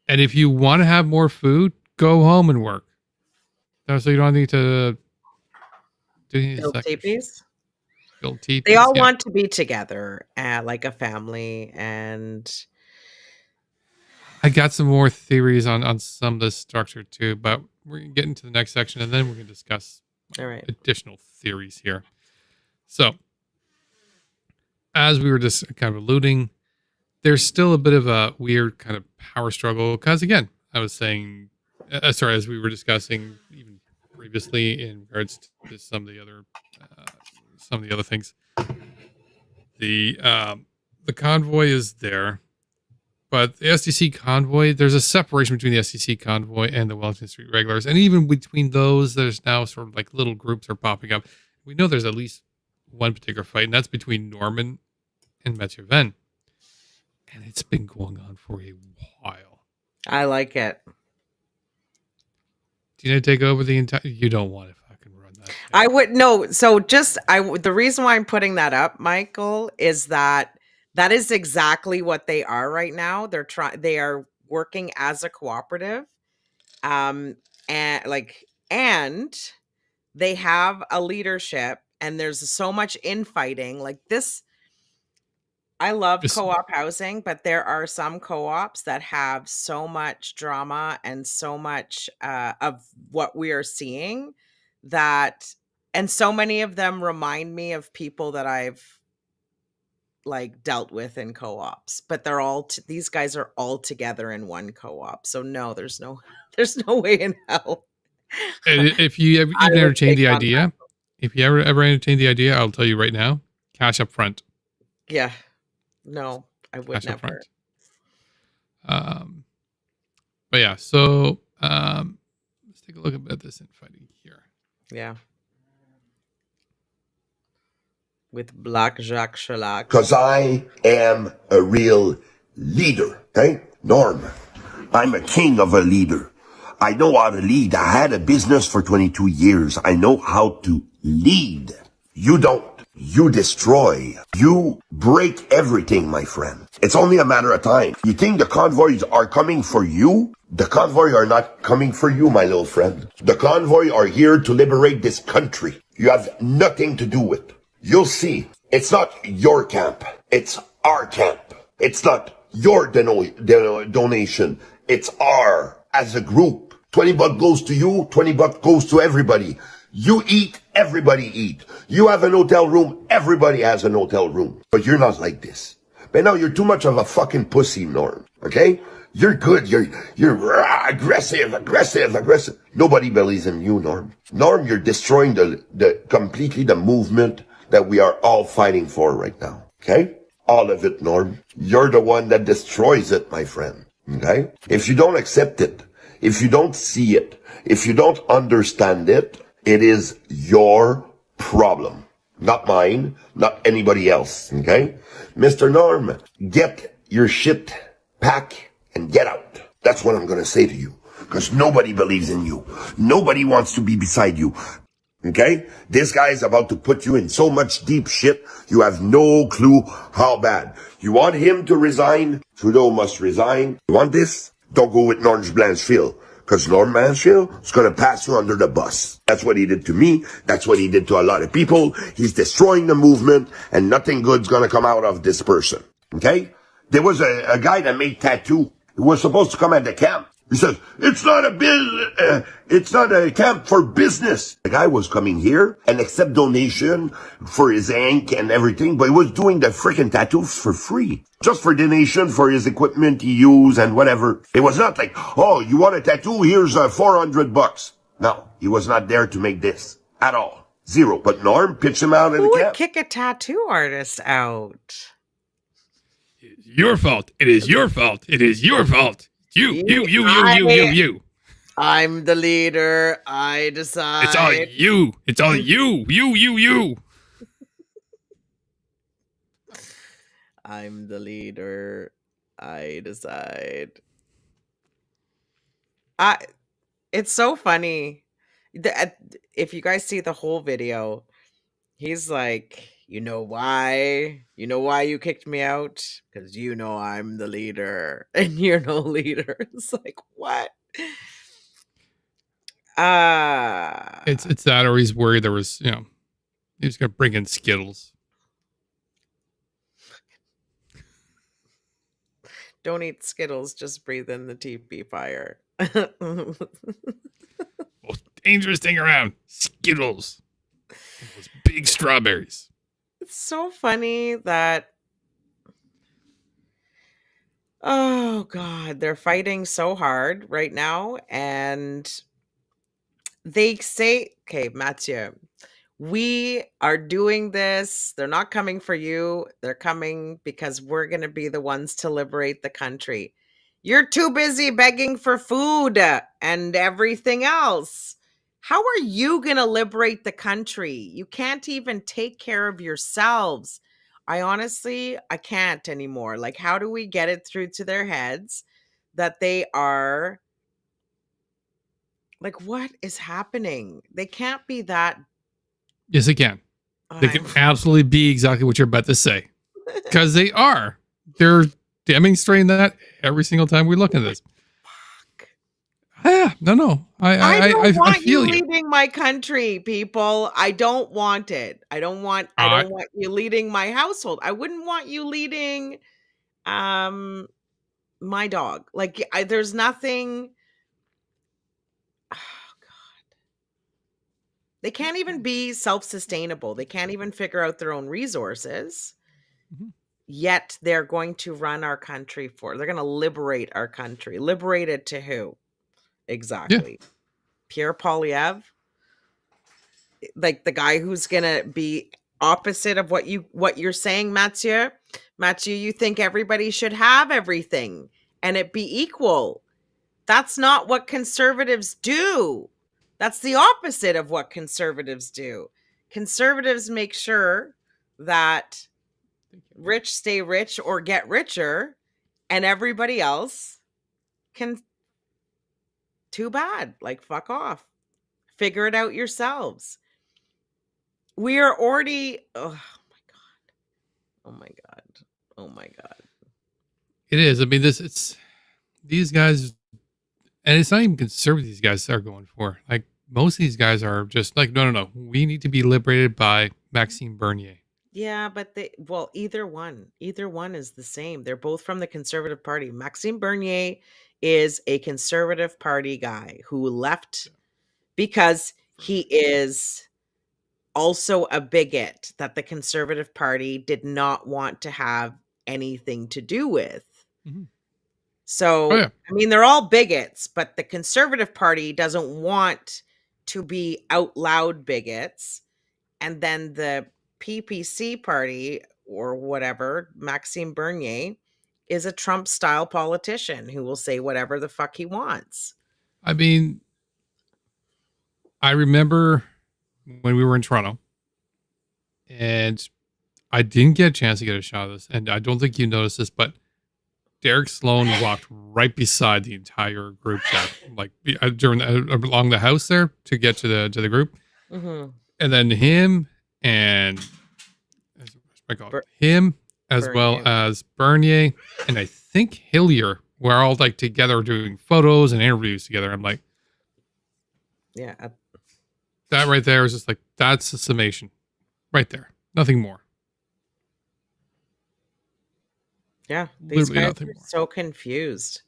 And if you want to have more food, go home and work. So you don't need to build teepees. Build teepees. They all want to be together, like a family. And I got some more theories on some of this structure too, but we're gonna get into the next section and then we're gonna discuss additional theories here. So, as we were just kind of alluding, there's still a bit of a weird kind of power struggle because, again, I was saying, as we were discussing even previously in regards to some of the other things, the convoy is there, but the SDC convoy, there's a separation between the SDC convoy and the Wellington Street regulars, and even between those, there's now sort of like little groups are popping up. We know there's at least one particular fight, and that's between Norman and Mathieu Venne. And it's been going on for a while. I like it. Do you need to take over the entire? You don't want to fucking run that. I would no. So the reason why I'm putting that up, Michael, is that is exactly what they are right now. They are working as a cooperative, and they have a leadership, and there's so much infighting like this. I love co-op housing, but there are some co-ops that have so much drama and so much of what we are seeing and so many of them remind me of people that I've like dealt with in co-ops, but they're all these guys are all together in one co-op. So no, there's no there's no way in hell. And if you ever I even would entertain take the on idea, if you ever entertain the idea, I'll tell you right now, cash up front. Yeah. No, I would Cash up never. front. But yeah, so let's take a look at this infighting here. Yeah. With Black Jacques Chalac. Because I am a real leader, okay? Norm, I'm a king of a leader. I know how to lead. I had a business for 22 years. I know how to lead. You don't. You destroy. You break everything, my friend. It's only a matter of time. You think the convoys are coming for you? The convoy are not coming for you, my little friend. The convoy are here to liberate this country. You have nothing to do with. You'll see. It's not your camp. It's our camp. It's not your donation. It's our, as a group. $20 goes to you, $20 goes to everybody. You eat, everybody eat. You have an hotel room, everybody has an hotel room. But you're not like this. But now you're too much of a fucking pussy, Norm. Okay? You're good. You're aggressive. Nobody believes in you, Norm. Norm, you're destroying completely the movement that we are all fighting for right now. Okay? All of it, Norm. You're the one that destroys it, my friend. Okay? If you don't accept it, if you don't see it, if you don't understand it, it is your problem. Not mine, not anybody else. Okay? Mr. Norm, get your shit, pack, and get out. That's what I'm gonna say to you. Because nobody believes in you. Nobody wants to be beside you. Okay? This guy is about to put you in so much deep shit, you have no clue how bad. You want him to resign? Trudeau must resign. You want this? Don't go with Norm Blanchfield. Because Norm Blanchfield is going to pass you under the bus. That's what he did to me. That's what he did to a lot of people. He's destroying the movement, and nothing good's going to come out of this person. Okay? There was a guy that made tattoo. He was supposed to come at the camp. He says, it's not a camp for business. The guy was coming here and accept donation for his ink and everything, but he was doing the freaking tattoos for free. Just for donation for his equipment he used and whatever. It was not like, oh, you want a tattoo? Here's $400. No, he was not there to make this at all. Zero. But Norm pitched him out of the Who would camp. kick a tattoo artist out? Your fault. It is your fault. It is your fault. You. I'm the leader. I decide. It's all you. It's all you. You. I'm the leader. I decide. It's so funny. If you guys see the whole video, he's like, you know why? You know why you kicked me out? Because you know I'm the leader and you're no leader. It's like, what? It's that, or he's worried there was, he was going to bring in Skittles. Don't eat Skittles, just breathe in the teepee fire. Most dangerous thing around, Skittles. Those big strawberries. It's so funny that, oh God, they're fighting so hard right now. And they say, okay, Mathieu, we are doing this. They're not coming for you. They're coming because we're going to be the ones to liberate the country. You're too busy begging for food and everything else. How are you going to liberate the country? You can't even take care of yourselves. I can't anymore. Like, how do we get it through to their heads that they are like, what is happening? They can't be that. Yes, they can. They can absolutely be exactly what you're about to say. Because they are. They're demonstrating that every single time we look at this. Yeah, no. I don't want feel you leading my country, people. I don't want it. I don't want you leading my household. I wouldn't want you leading my dog. Like, there's nothing. Oh God. They can't even be self-sustainable. They can't even figure out their own resources. yet they're going to run our country they're going to liberate our country. Liberated to who? Exactly. Pierre Poilievre, like the guy who's going to be opposite of what you're saying, Mathieu. Mathieu, you think everybody should have everything and it be equal. That's not what conservatives do. That's the opposite of what conservatives do. Conservatives make sure that rich stay rich or get richer, and everybody else can, too bad, like, fuck off. Figure it out yourselves. We are already, oh my God. Oh my God. Oh my God. It is. I mean, it's these guys, and it's not even conservative these guys are going for. Like, most of these guys are just like, no. We need to be liberated by Maxime Bernier. Yeah, but either one is the same. They're both from the Conservative Party. Maxime Bernier is a Conservative Party guy who left because he is also a bigot that the Conservative Party did not want to have anything to do with. Mm-hmm. So, I mean, they're all bigots, but the Conservative Party doesn't want to be out loud bigots. And then the PPC party or whatever, Maxime Bernier, is a Trump-style politician who will say whatever the fuck he wants. I mean, I remember when we were in Toronto, and I didn't get a chance to get a shot of this, and I don't think you noticed this, but Derek Sloan walked right beside the entire group chat, like along the house there to get to the group, and then him and him as Bernier. well as Bernier and I think Hillier were all like together doing photos and interviews together. I'm like, yeah, that right there is just like, that's the summation right there, nothing more. Yeah, these Literally guys are so confused.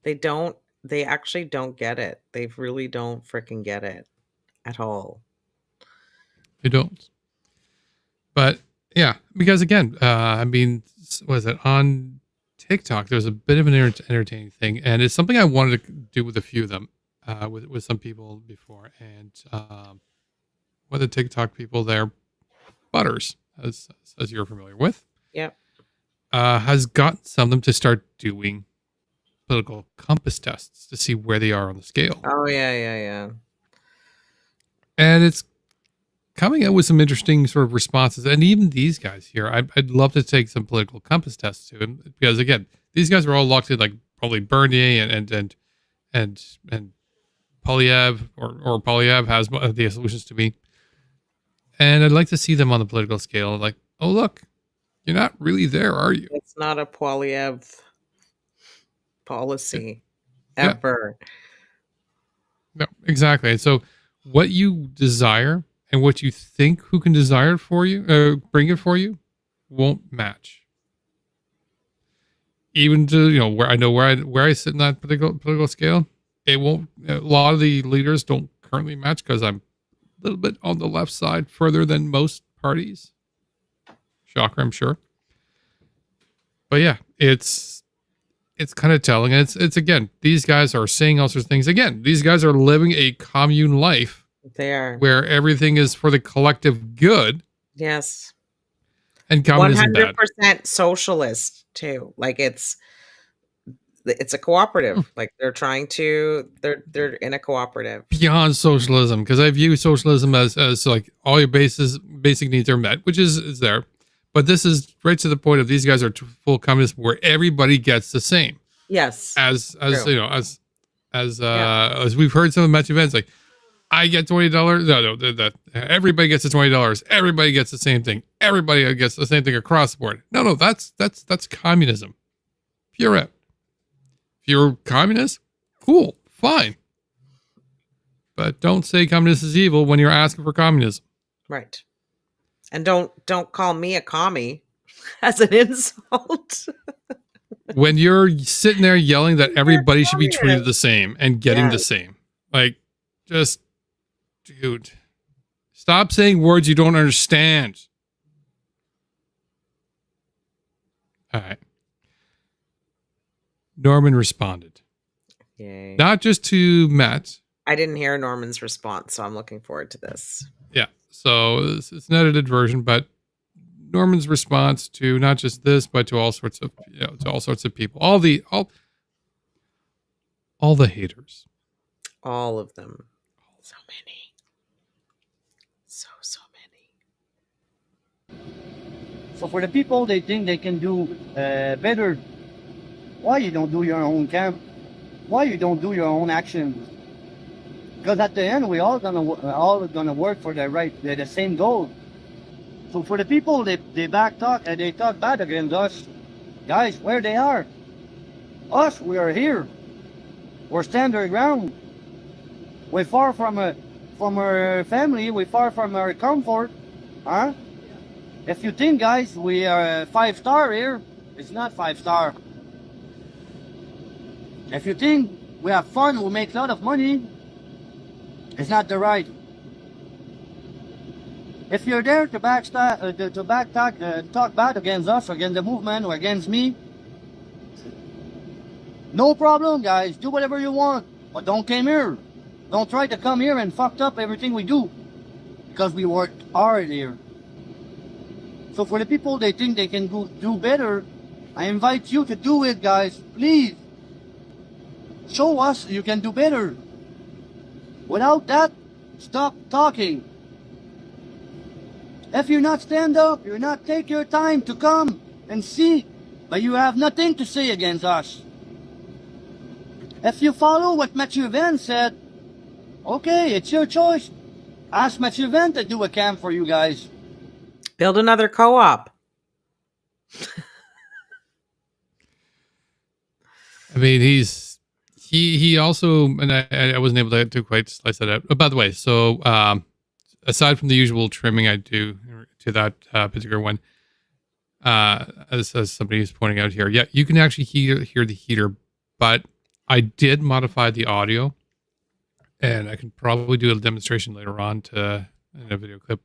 They actually don't get it. They really don't freaking get it at all. They don't. But yeah, because again, I mean, was it on TikTok? There's a bit of an entertaining thing, and it's something I wanted to do with a few of them, with some people before. And one of the TikTok people there, Butters, as you're familiar with, yep, has gotten some of them to start doing political compass tests to see where they are on the scale. Oh yeah. And it's coming out with some interesting sort of responses. And even these guys here, I'd love to take some political compass tests to him, because again, these guys are all locked in, like probably Bernier and Poilievre or Poilievre has the solutions to me. And I'd like to see them on the political scale. Like, oh, look, you're not really there, are you? It's not a Poilievre policy ever. No, exactly. And so what you desire and what you think who can desire it for you, bring it for you, won't match. Even to, where I sit in that political scale, it won't. A lot of the leaders don't currently match because I'm a little bit on the left side, further than most parties. Shocker, I'm sure. But yeah, it's kind of telling. And it's again, these guys are saying all sorts of things. Again, these guys are living a commune life. They are. Where everything is for the collective good. Yes. And communism 100% socialist too. Like it's a cooperative. Like they're in a cooperative. Beyond socialism, because I view socialism as like all your basic needs are met, which is there. But this is right to the point of these guys are full communism where everybody gets the same. Yes. As we've heard some of Match events, like I get $20. No, everybody gets the $20. Everybody gets the same thing. Everybody gets the same thing across the board. No, that's communism. Pure out. If you're communist, cool, fine. But don't say communist is evil when you're asking for communism. Right. And don't call me a commie as an insult. When you're sitting there yelling that everybody should be treated the same and getting the same. Like, just, dude, stop saying words you don't understand. All right. Norman responded. Yay. Not just to Matt. I didn't hear Norman's response, so I'm looking forward to this. Yeah. So it's an edited version, but Norman's response to not just this, but to all sorts of people, all the haters, all of them, so many, so many. So for the people, they think they can do better. Why you don't do your own camp? Why you don't do your own actions? Because at the end, we all gonna work for the same goal. So for the people, they back talk and they talk bad against us. Guys, where they are? Us, we are here. We're stand our ground. We're far from our family. We're far from our comfort. Huh? If you think, guys, we are 5-star here, it's not 5-star. If you think we have fun, we make a lot of money, it's not the right. If you're there to talk bad against us, or against the movement, or against me, no problem, guys. Do whatever you want, but don't come here. Don't try to come here and fucked up everything we do, because we worked hard here. So for the people they think they can do better, I invite you to do it, guys. Please. Show us you can do better. Without that, stop talking. If you're not stand up, you're not take your time to come and see, but you have nothing to say against us. If you follow what Mathieu Venne said, okay, it's your choice. Ask Mathieu Venne to do a camp for you guys. Build another co-op. I mean, he also, and I wasn't able to quite slice that out. Oh, by the way, so aside from the usual trimming I do to that particular one, as somebody is pointing out here, yeah, you can actually hear the heater, but I did modify the audio, and I can probably do a demonstration later on in a video clip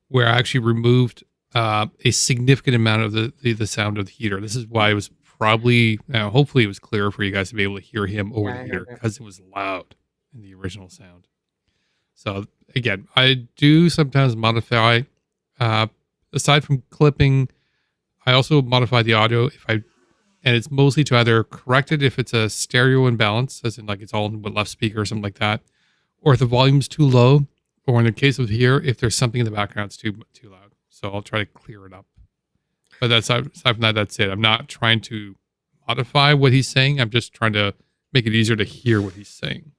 where I actually removed a significant amount of the sound of the heater. This is why it was probably, hopefully it was clear for you guys to be able to hear him over the heater, because it was loud in the original sound. So again, I do sometimes modify, aside from clipping, I also modify the audio and it's mostly to either correct it if it's a stereo imbalance, as in like it's all in the left speaker or something like that, or if the volume's too low, or in the case of here, if there's something in the background that's too loud. So I'll try to clear it up. But aside from that, that's it. I'm not trying to modify what he's saying. I'm just trying to make it easier to hear what he's saying.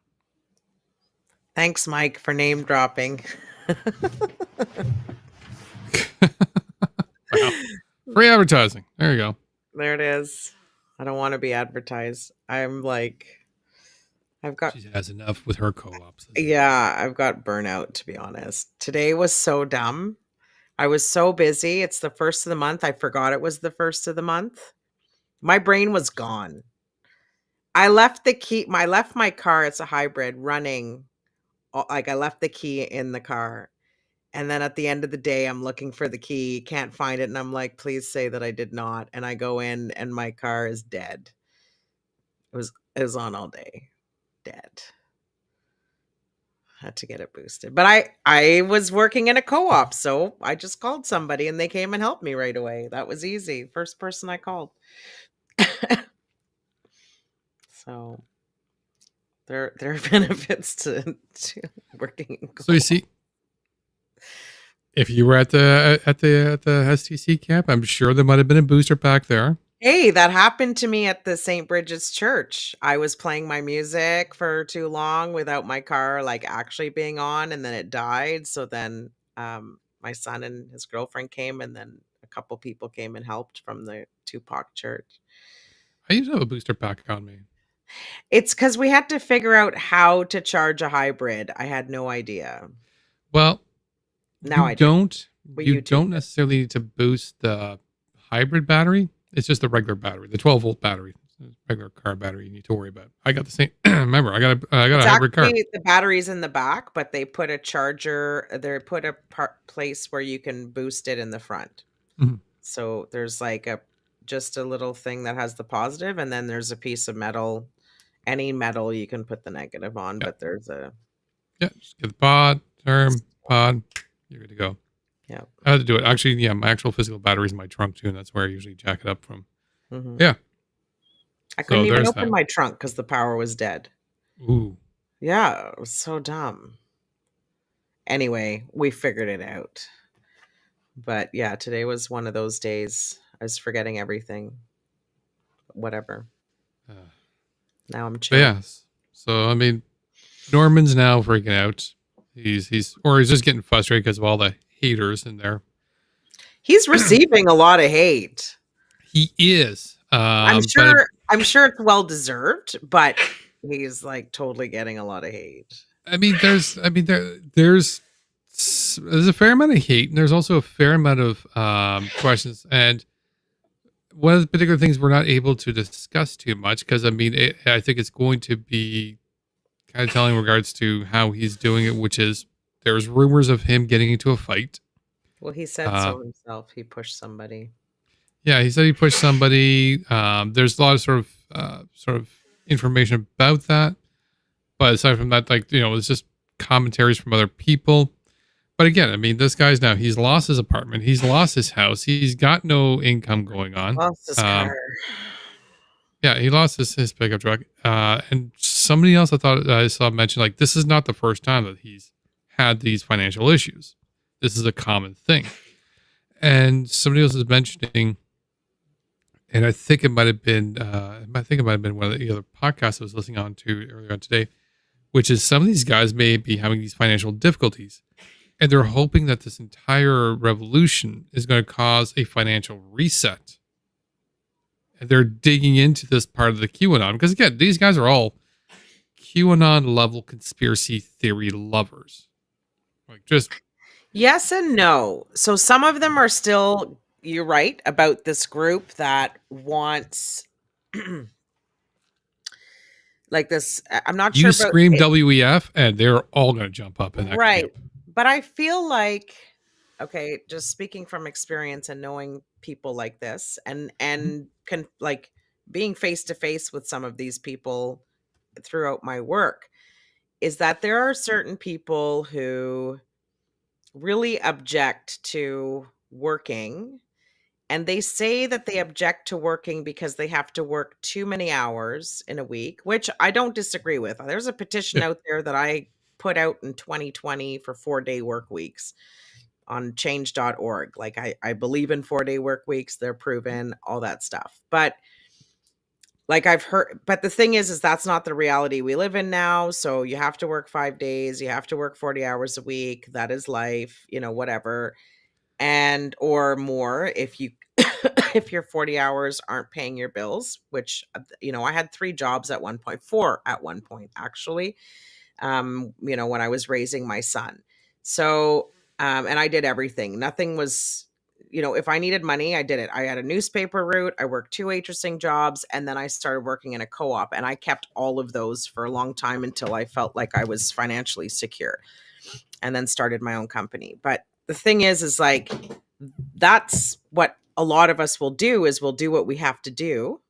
Thanks, Mike, for name dropping. Wow. Free advertising. There you go. There it is. I don't want to be advertised. I'm like, She has enough with her co-ops. Yeah, I've got burnout, to be honest. Today was so dumb. I was so busy. It's the first of the month. I forgot it was the first of the month. My brain was gone. I left my car. It's a hybrid running. Like I left the key in the car. And then at the end of the day, I'm looking for the key, can't find it. And I'm like, please say that I did not. And I go in and my car is dead. It was on all day. Dead. Had to get it boosted. But I was working in a co-op, so I just called somebody and they came and helped me right away. That was easy. First person I called. So there are benefits to working in co-op. So you see, if you were at the STC camp, I'm sure there might have been a booster pack there. Hey, that happened to me at the St. Bridget's Church. I was playing my music for too long without my car like actually being on, and then it died. So then my son and his girlfriend came, and then a couple people came and helped from the Tupac Church. I used to have a booster pack on me. It's because we had to figure out how to charge a hybrid. I had no idea. Well, now you don't necessarily need to boost the hybrid battery. It's just the regular battery, the 12-volt battery, regular car battery you need to worry about. I got the same. Remember, I got a hybrid car. The battery's in the back, but they put a charger. They put a place where you can boost it in the front. Mm-hmm. So there's like a just a little thing that has the positive, and then there's a piece of metal. Any metal you can put the negative on, but there's a just get the pod, term, pod. You're good to go. yeah. I had to do it. Actually, yeah, my actual physical battery's in my trunk too, and that's where I usually jack it up from. Mhm. Yeah. I couldn't So even there's open that. my trunk because the power was dead. Ooh. Yeah, it was so dumb. Anyway, we figured it out. But yeah, today was one of those days. I was forgetting everything. Whatever. Uh, Now I'm but chilling. yeah. So I mean, Norman's now freaking out. He's just getting frustrated because of all the haters in there. He's receiving a lot of hate. He is. I'm But sure it's well deserved, but he's like totally getting a lot of hate. I mean, there's a fair amount of hate, and there's also a fair amount of questions. And one of the particular things we're not able to discuss too much because I mean, I think it's going to be kind of telling in regards to how he's doing it, which is there's rumors of him getting into a fight. Well, he said so himself. He pushed somebody. Yeah, he said he pushed somebody. There's a lot of sort of information about that, but aside from that, like it's just commentaries from other people. But again, I mean, this guy's he's lost his apartment, he's lost his house, he's got no income going on. Lost his car. Yeah, he lost his pickup truck. And somebody else I thought I saw mention like this is not the first time that he's had these financial issues. This is a common thing. And somebody else is mentioning, and I think it might have been one of the other podcasts I was listening on to earlier on today, which is some of these guys may be having these financial difficulties. And they're hoping that this entire revolution is going to cause a financial reset. And they're digging into this part of the QAnon. Because again, these guys are all QAnon level conspiracy theory lovers. Like just Yes and no. So some of them are still, you're right, about this group that wants like this. I'm not sure you about scream it. WEF and they're all going to jump up in that Right. camp. But I feel like, okay, just speaking from experience and knowing people like this and like being face to face with some of these people throughout my work, is that there are certain people who really object to working, and they say that they object to working because they have to work too many hours in a week, which I don't disagree with. There's a petition out there that I put out in 2020 for 4-day work weeks on change.org. Like I believe in 4-day work weeks. They're proven, all that stuff. But like I've heard, but the thing is that's not the reality we live in now. So you have to work 5 days, you have to work 40 hours a week. That is life, whatever. And, or more if you, if your 40 hours aren't paying your bills, which, I had 3 jobs at 4 at one point, actually, when I was raising my son. So, and I did everything. Nothing was, if I needed money, I did it. I had a newspaper route. I worked 2 waitressing jobs, and then I started working in a co-op, and I kept all of those for a long time until I felt like I was financially secure, and then started my own company. But the thing is like, that's what a lot of us will do, is we'll do what we have to do.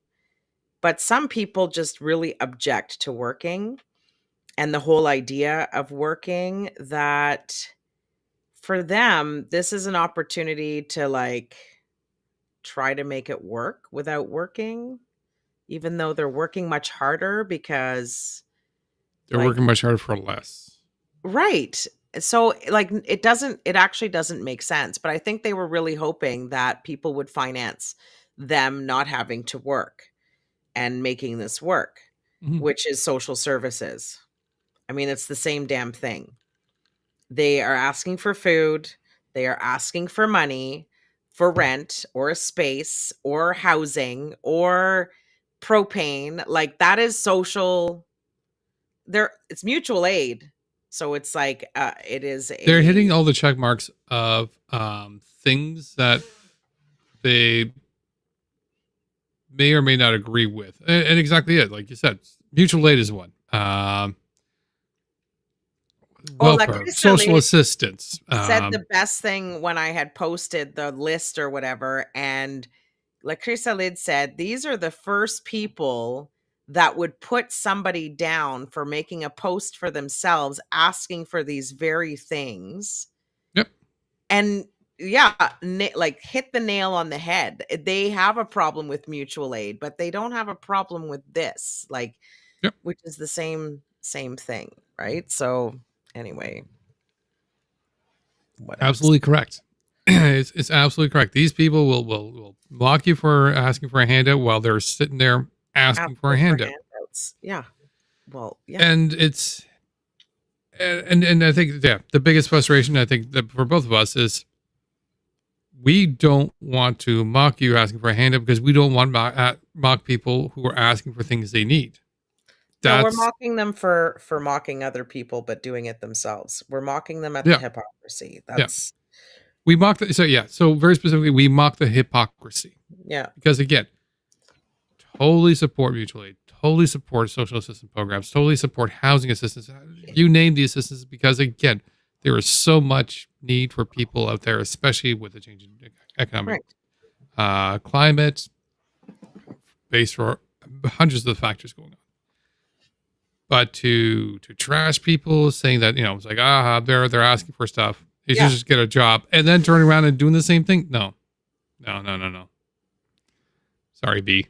But some people just really object to working and the whole idea of working, that for them, this is an opportunity to like try to make it work without working, even though they're working much harder because they're working much harder for less. Right. So like it actually doesn't make sense. But I think they were really hoping that people would finance them not having to work and making this work, which is social services. I mean, it's the same damn thing. They are asking for food. They are asking for money for rent or a space or housing or propane. Like that is social. It's mutual aid. So it's like, they're hitting all the check marks of things that they may or may not agree with. And exactly it. Like you said, mutual aid is one. Welfare, social assistance. Said the best thing when I had posted the list or whatever, and like Chrysalid said, these are the first people that would put somebody down for making a post for themselves, asking for these very things. Yep. And yeah, like hit the nail on the head. They have a problem with mutual aid, but they don't have a problem with this, like, Yep. which is the same thing, right? So anyway, whatever. Absolutely correct. It's absolutely correct. These people will mock you for asking for a handout while they're sitting there asking for a handout. Yeah. Well, yeah. And it's and I think the biggest frustration I think that for both of us is we don't want to mock you asking for a handout because we don't want mock people who are asking for things they need. No, we're mocking them for mocking other people, but doing it themselves. We're mocking them at the hypocrisy. That's we mock so very specifically we mock the hypocrisy. Yeah. Because again, totally support mutual aid, totally support social assistance programs, totally support housing assistance. You name the assistance because again, there is so much need for people out there, especially with the changing economic climate, based for hundreds of factors going on. But to trash people saying that, it's like, they're asking for stuff. You should just get a job and then turn around and doing the same thing. No. Sorry, B.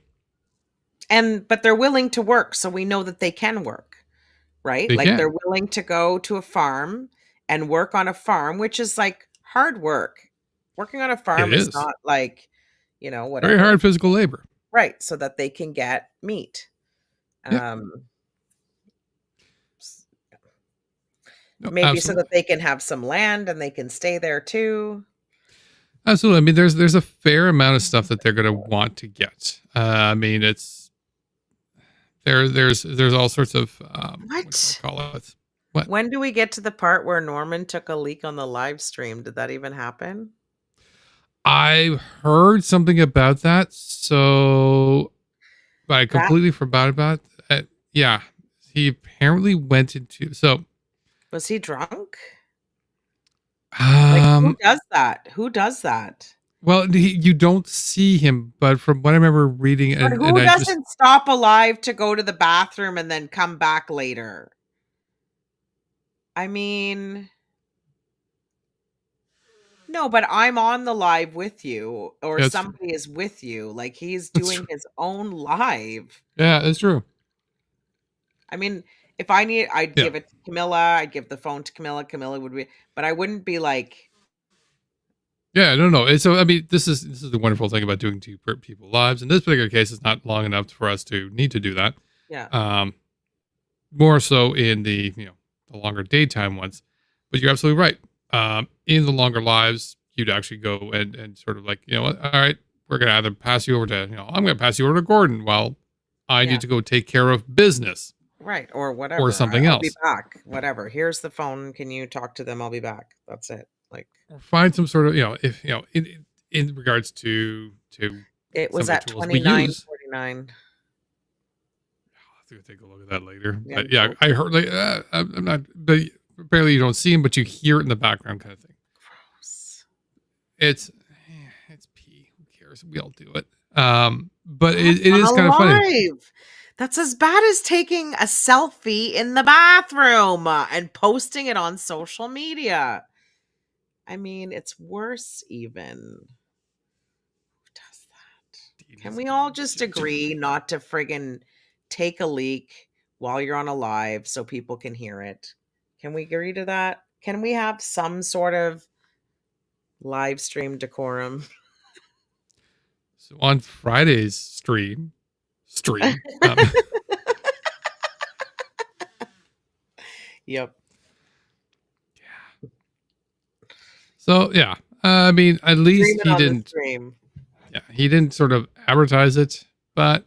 But they're willing to work. So we know that they can work, right? They're willing to go to a farm and work on a farm, which is like hard work. Working on a farm is not like, whatever. Very hard physical labor. Right. So that they can get meat. Maybe so that they can have some land and they can stay there too. Absolutely. I mean, there's a fair amount of stuff that they're going to want to get. I mean, it's there's all sorts of what do you call it? What? When do we get to the part where Norman took a leak on the live stream? Did that even happen? I heard something about that, but I completely forgot about it. Yeah, he apparently went into Was he drunk? Who does that? Who does that? Well, you don't see him, but from what I remember reading, who doesn't stop a live to go to the bathroom and then come back later? I mean, no, but I'm on the live with you, or somebody is with you. Like he's doing his own live. Yeah, it's true. I mean, if I need, I'd give it to Camilla. I'd give the phone to Camilla. Camilla would be, but I wouldn't be like. Yeah, no. So I mean, this is the wonderful thing about doing two people lives. In this particular case, it's not long enough for us to need to do that. Yeah. More so in the the longer daytime ones, but you're absolutely right. In the longer lives, you'd actually go and sort of like, all right, we're gonna either pass you over to I'm gonna pass you over to Gordon while I need to go take care of business. Right, or whatever. Or something else. I'll be back. Whatever. Here's the phone. Can you talk to them? I'll be back. That's it. Like, or find some sort of, if in regards to it was at $29.49. I'll have to take a look at that later. Yeah, but yeah, I heard I'm not. But apparently you don't see him, but you hear it in the background, kind of thing. Gross. It's pee. Who cares? We all do it. But it is kind of funny. That's as bad as taking a selfie in the bathroom and posting it on social media. I mean, it's worse even. Who does that? Can we all just agree not to friggin' take a leak while you're on a live so people can hear it? Can we agree to that? Can we have some sort of live stream decorum? So on Friday's stream. Yep. Yeah. So yeah, I mean, at least he didn't. Yeah, he didn't sort of advertise it, but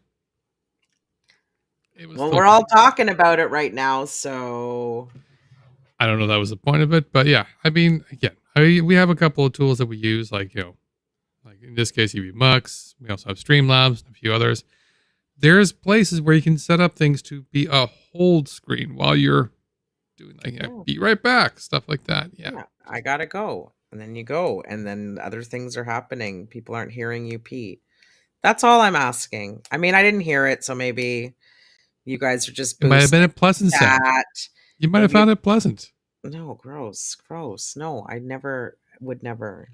it was. Well, we're all talking about it right now, so I don't know if that was the point of it, but yeah, I mean, again, we have a couple of tools that we use, like like in this case, EV Mux. We also have Streamlabs and a few others. There's places where you can set up things to be a hold screen while you're doing be right back, stuff like that. Yeah, I gotta go, and then you go, and then other things are happening. People aren't hearing you pee. That's all I'm asking. I mean, I didn't hear it, so maybe you guys are just It might have been boosting a pleasant sound. that. You might have Maybe- found it pleasant. No, gross. No, I would never.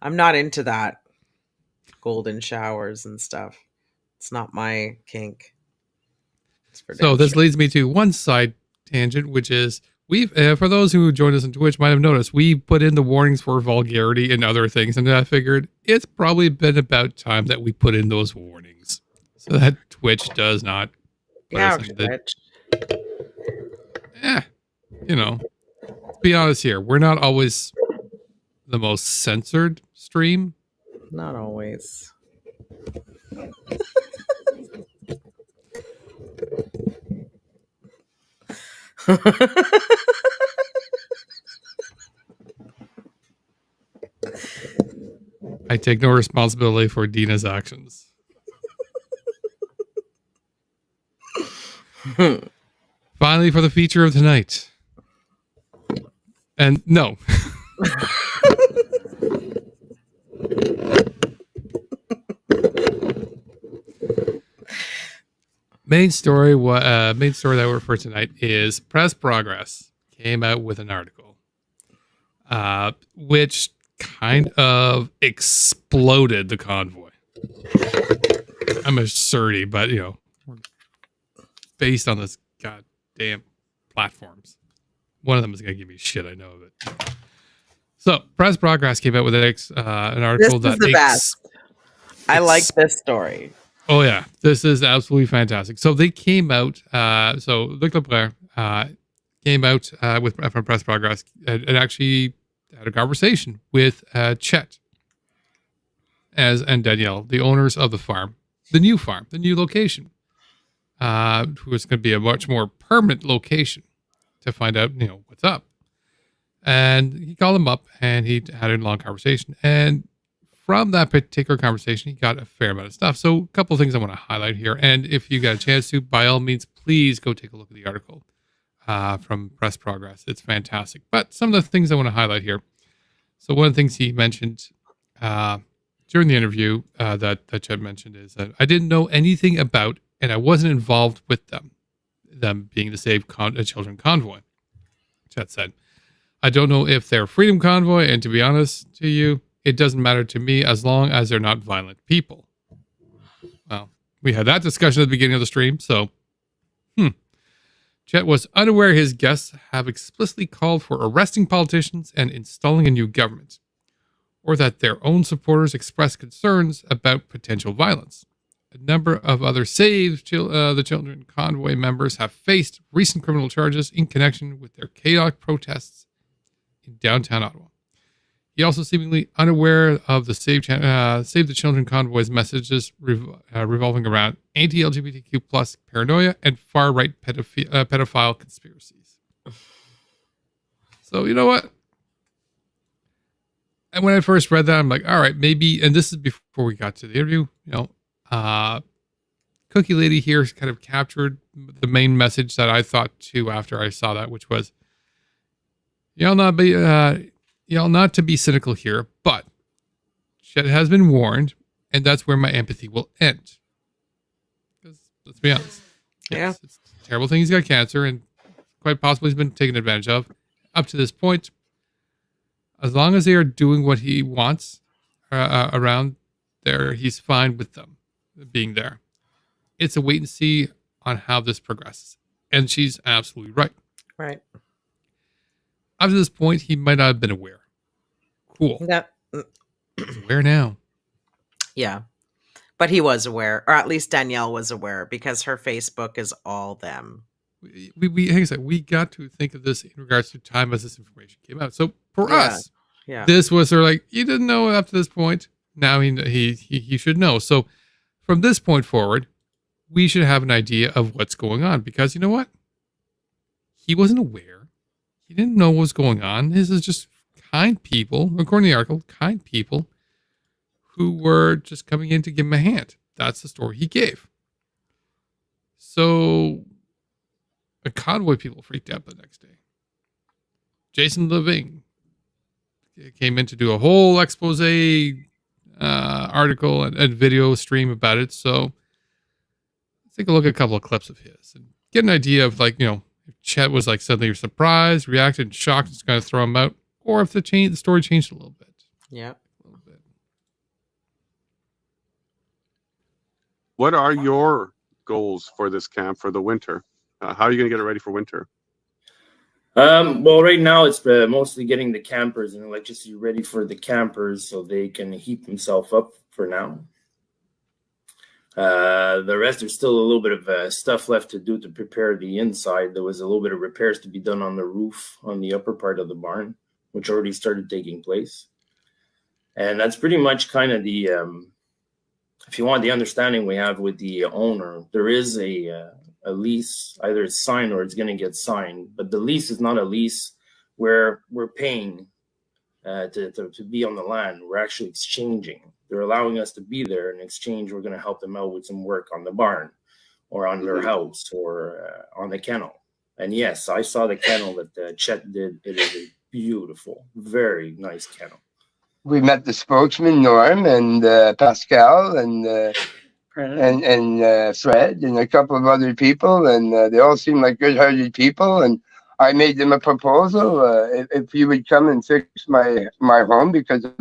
I'm not into that golden showers and stuff. It's not my kink. It's for So damn this sure. leads me to one side tangent, which is we've for those who joined us on Twitch might have noticed we put in the warnings for vulgarity and other things, and I figured it's probably been about time that we put in those warnings so that Twitch does not put Yeah, us in the, Twitch. you know. Let's be honest here, we're not always the most censored stream. Not always. I take no responsibility for Deana's actions. Finally, for the feature of tonight. And no. Main story that we're for tonight is PressProgress came out with an article, which kind of exploded the convoy. I'm absurdity, but based on this goddamn platforms, one of them is gonna give me shit. I know of it. So PressProgress came out with an article This is the best. I like this story. Oh yeah, this is absolutely fantastic. So they came out. So Luc Lebrun came out from PressProgress and actually had a conversation with Chet and Danielle, the owners of the farm, the new location, who is going to be a much more permanent location, to find out what's up. And he called them up and he had a long conversation. And from that particular conversation, he got a fair amount of stuff. So a couple of things I want to highlight here. And if you got a chance to, by all means, please go take a look at the article from PressProgress. It's fantastic. But some of the things I want to highlight here. So one of the things he mentioned during the interview that Chet mentioned is that I didn't know anything about, and I wasn't involved with them being the Save Children Convoy. Chet said, I don't know if they're Freedom Convoy, and to be honest to you, it doesn't matter to me as long as they're not violent people. Well, we had that discussion at the beginning of the stream, so Chet was unaware his guests have explicitly called for arresting politicians and installing a new government, or that their own supporters expressed concerns about potential violence. A number of other Save the Children Convoy members have faced recent criminal charges in connection with their chaotic protests in downtown Ottawa. He also seemingly unaware of the Save the Children Convoy's messages revolving around anti-LGBTQ plus paranoia and far-right pedophile conspiracies. So you know what? And when I first read that, I'm like, all right, maybe, and this is before we got to the interview, Cookie Lady here kind of captured the main message that I thought too after I saw that, which was, not to be cynical here, but Chet has been warned, and that's where my empathy will end. Because let's be honest, yes, it's a terrible thing. He's got cancer, and quite possibly he's been taken advantage of up to this point. As long as they are doing what he wants around there, he's fine with them being there. It's a wait and see on how this progresses, and she's absolutely right. Right. Up to this point, he might not have been aware. Cool. He's aware now. Yeah. But he was aware, or at least Danielle was aware, because her Facebook is all them. We got to think of this in regards to time as this information came out. So for us, this was sort of like, you didn't know up to this point. Now he should know. So from this point forward, we should have an idea of what's going on, because you know what? He wasn't aware. He didn't know what was going on. This is just kind people, according to the article, kind people who were just coming in to give him a hand. That's the story he gave. So the convoy people freaked out the next day. Jason Levine came in to do a whole expose article and video stream about it. So let's take a look at a couple of clips of his and get an idea of, like, if Chet was like suddenly surprised, reacted, shocked, it's going to throw him out, or if the story changed a little bit. Yeah. A little bit. What are your goals for this camp for the winter? How are you going to get it ready for winter? Well, right now it's mostly getting the campers and electricity ready for the campers so they can heat themselves up for now. The rest, there's still a little bit of stuff left to do to prepare the inside. There was a little bit of repairs to be done on the roof on the upper part of the barn, which already started taking place. And that's pretty much kind of the, if you want, the understanding we have with the owner. There is a lease, either it's signed or it's going to get signed, but the lease is not a lease where we're paying to be on the land. We're actually exchanging. They're allowing us to be there. In exchange, we're going to help them out with some work on the barn or on their house or on the kennel. And yes, I saw the kennel that Chet did. It is a beautiful, very nice kennel. We met the spokesman, Norm, and Pascal, and Fred, and a couple of other people, and they all seemed like good-hearted people. And I made them a proposal: if you would come and fix my home because of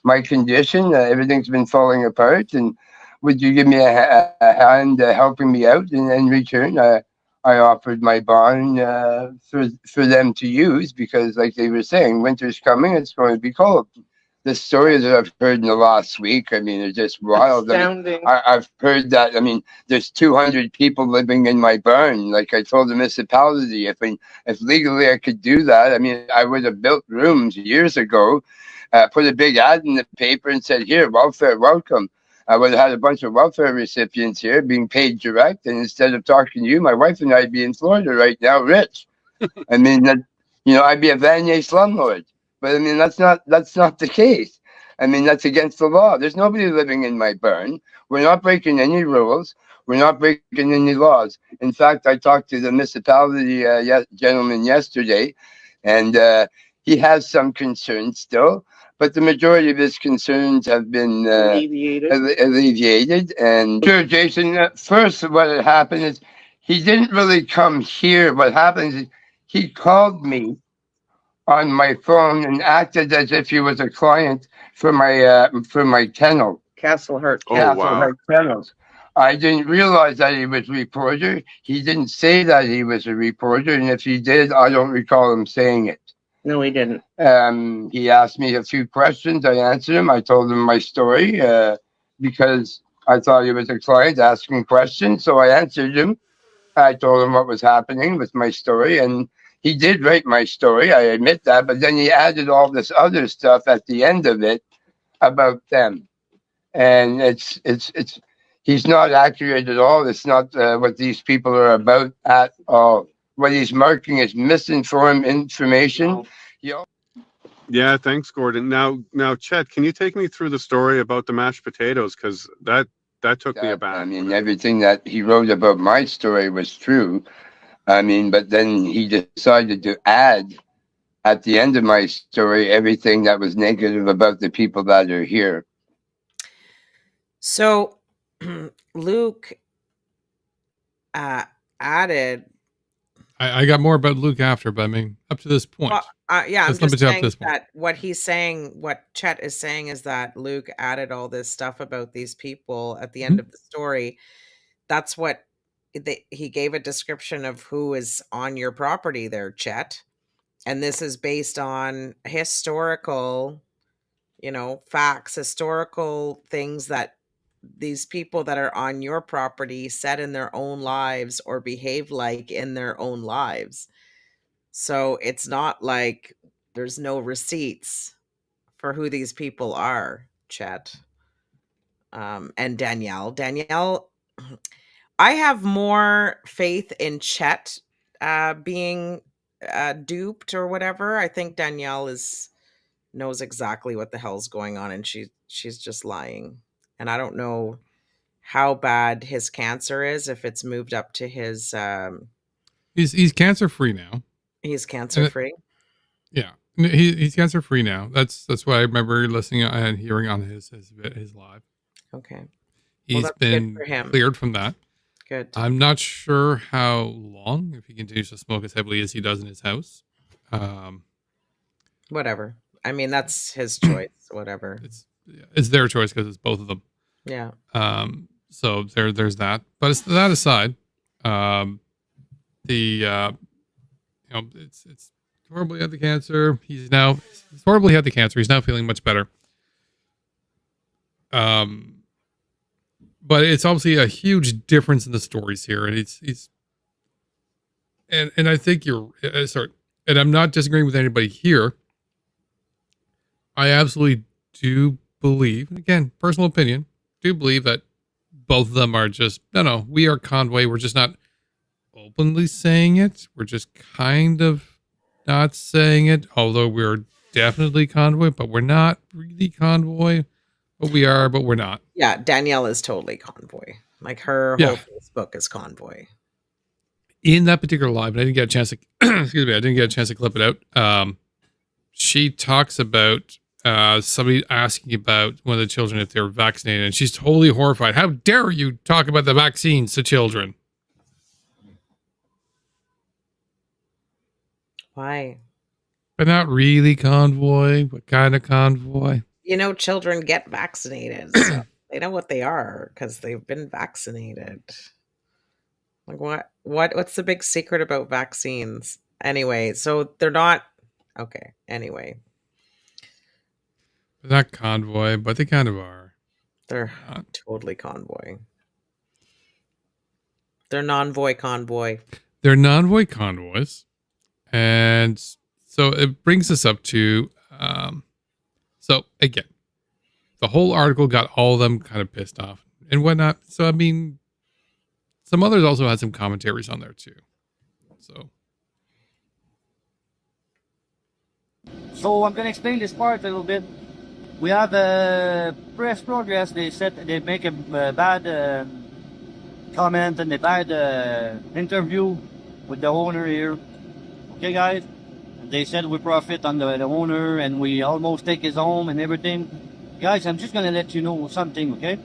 my condition, everything's been falling apart, and would you give me a hand helping me out? And in return, I offered my barn for them to use because, like they were saying, winter's coming; it's going to be cold. The stories that I've heard in the last week, I mean, are just wild. Astounding. I've heard that. I mean, there's 200 people living in my barn. Like I told the municipality, if legally I could do that, I mean, I would have built rooms years ago, put a big ad in the paper and said, here, welfare, welcome. I would have had a bunch of welfare recipients here being paid direct. And instead of talking to you, my wife and I'd be in Florida right now, rich. I mean, I'd be a Venne slumlord. But I mean, that's not the case. I mean, that's against the law. There's nobody living in my barn. We're not breaking any rules. We're not breaking any laws. In fact, I talked to the municipality gentleman yesterday, and he has some concerns still, but the majority of his concerns have been alleviated. And sure, Jason, first what had happened is he didn't really come here. What happened is he called me on my phone and acted as if he was a client for my kennel. Castlehurst. Castlehurst Kennels. I didn't realize that he was a reporter. He didn't say that he was a reporter, and if he did, I don't recall him saying it. No, he didn't. He asked me a few questions. I answered him. I told him my story because I thought he was a client asking questions, so I answered him. I told him what was happening with my story, and he did write my story, I admit that, but then he added all this other stuff at the end of it about them. And he's not accurate at all. It's not what these people are about at all. What he's marking is misinformed information. Yeah, thanks, Gordon. Now, Chet, can you take me through the story about the mashed potatoes? Because that took me aback. I mean, everything that he wrote about my story was true. I mean, but then he decided to add at the end of my story everything that was negative about the people that are here. So Luke added. I got more about Luke after, but I mean, up to this point. Yeah, I'm just saying that what he's saying, what Chet is saying is that Luke added all this stuff about these people at the end of the story. That's what he gave a description of who is on your property there, Chet. And this is based on historical, facts, historical things that these people that are on your property said in their own lives or behave like in their own lives. So it's not like there's no receipts for who these people are, Chet. And Danielle, I have more faith in Chet being duped or whatever. I think Danielle knows exactly what the hell's going on, and she's just lying. And I don't know how bad his cancer is, if it's moved up to his. He's cancer free now. He's cancer free. Yeah, He's cancer free now. That's what I remember listening and hearing on his live. Okay. He's that's good been for him. cleared from that. Good. I'm not sure how long, if he continues to smoke as heavily as he does in his house. Whatever. I mean, that's his choice. Whatever. It's their choice because it's both of them. Yeah. So there's that. But it's that aside, it's horribly had the cancer. He's horribly had the cancer. He's now feeling much better. But it's obviously a huge difference in the stories here, and and I think you're sorry, and I'm not disagreeing with anybody here. I absolutely do believe, and again, personal opinion, do believe that both of them are just no. We are Convoy. We're just not openly saying it. We're just kind of not saying it, although we're definitely Convoy, but we're not really Convoy. But we are, but we're not. Yeah, Danielle is totally Convoy. Like her whole Facebook is Convoy. In that particular live, and I didn't get a chance to excuse me, I didn't get a chance to clip it out. She talks about somebody asking about one of the children if they were vaccinated, and she's totally horrified. How dare you talk about the vaccines to children? Why? But not really Convoy. What kind of Convoy? You know, children get vaccinated. So they know what they are because they've been vaccinated. Like what's the big secret about vaccines? Anyway, so they're not okay. Anyway. They're not Convoy, but they kind of are. They're totally Convoy. They're non-voy convoy. They're non-voy convoys. And so it brings us up to so again, the whole article got all of them kind of pissed off and whatnot. So I mean, some others also had some commentaries on there too. So I'm gonna explain this part a little bit. We have PressProgress. They said they make a bad comment and a bad interview with the owner here. Okay, guys. They said we profit on the owner and we almost take his home and everything. Guys, I'm just gonna let you know something, okay?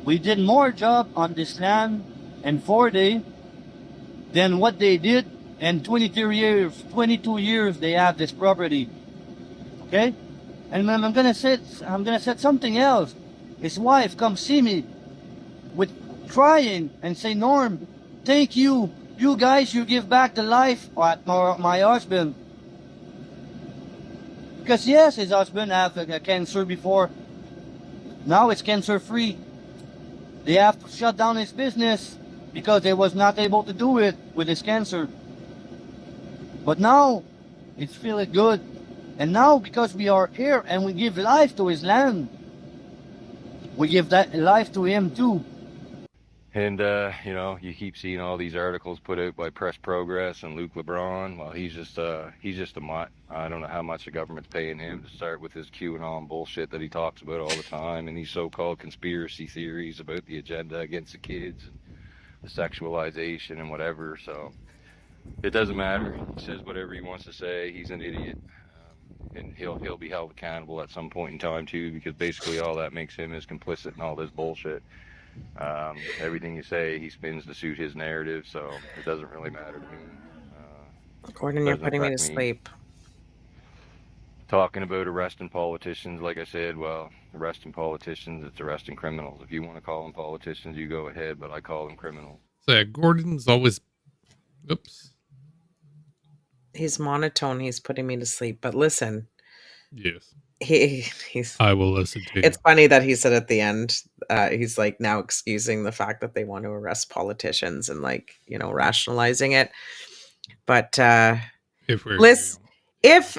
We did more job on this land in 4 days than what they did in 22 years they have this property. Okay? And I'm gonna say something else. His wife come see me with crying and say, Norm, thank you. You guys, you give back the life at my husband. Because yes, his husband had a cancer before. Now it's cancer free. They have to shut down his business because they was not able to do it with his cancer. But now it's feeling good. And now because we are here and we give life to his land, we give that life to him too. And, you keep seeing all these articles put out by PressProgress and Luke LeBron. Well, he's just a mutt. I don't know how much the government's paying him to start with his QAnon bullshit that he talks about all the time and these so-called conspiracy theories about the agenda against the kids and the sexualization and whatever. So it doesn't matter. He says whatever he wants to say. He's an idiot. And he'll be held accountable at some point in time, too, because basically all that makes him is complicit in all this bullshit. Everything you say, he spins to suit his narrative, so it doesn't really matter to me. Gordon, you're putting me to sleep. Talking about arresting politicians, like I said, well, arresting politicians, it's arresting criminals. If you want to call them politicians, you go ahead, but I call them criminals. So yeah, Gordon's always... Oops. He's monotone. He's putting me to sleep. But listen. Yes. He's. I will listen to you. It's funny that he said at the end, he's like now excusing the fact that they want to arrest politicians and rationalizing it. But if we're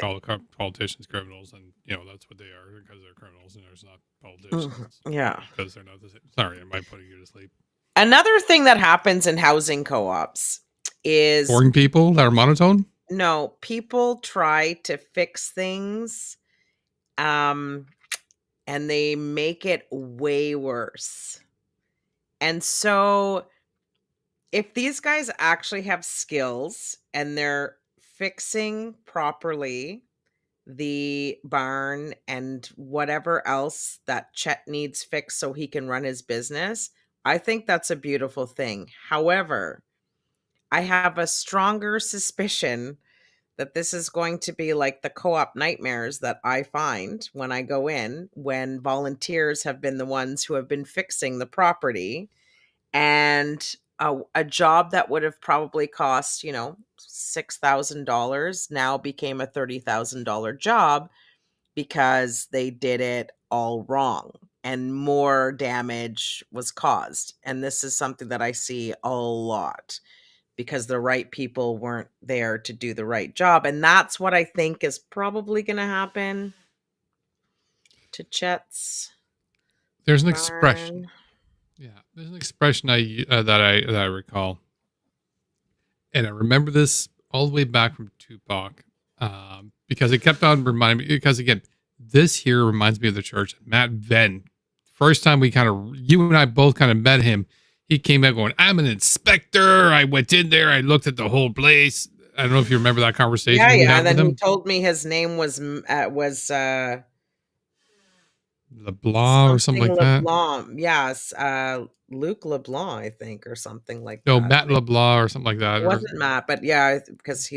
call politicians criminals, and that's what they are because they're criminals and there's not politicians. Yeah. Because they're not the same. Sorry, am I putting you to sleep? Another thing that happens in housing co-ops is boring people that are monotone. No, people try to fix things and they make it way worse. And so if these guys actually have skills and they're fixing properly the barn and whatever else that Chet needs fixed so he can run his business, I think that's a beautiful thing. However, I have a stronger suspicion that this is going to be like the co-op nightmares that I find when I go in, when volunteers have been the ones who have been fixing the property, and a job that would have probably cost, $6,000 now became a $30,000 job because they did it all wrong and more damage was caused. And this is something that I see a lot because the right people weren't there to do the right job. And that's what I think is probably going to happen to Chet's There's an barn. expression. Yeah, there's an expression that I recall, and I remember this all the way back from Tupac, because it kept on reminding me. Because again, this here reminds me of the church. Matt Venne. First time you and I both kind of met him, he came out going, "I'm an inspector. I went in there. I looked at the whole place." I don't know if you remember that conversation. Yeah. And then he told me his name was LeBlanc or something like that. LeBlanc. Yes. Luc LeBlanc, I think, or something like No, that. Matt LeBlanc or something like that. It wasn't Matt, but yeah, because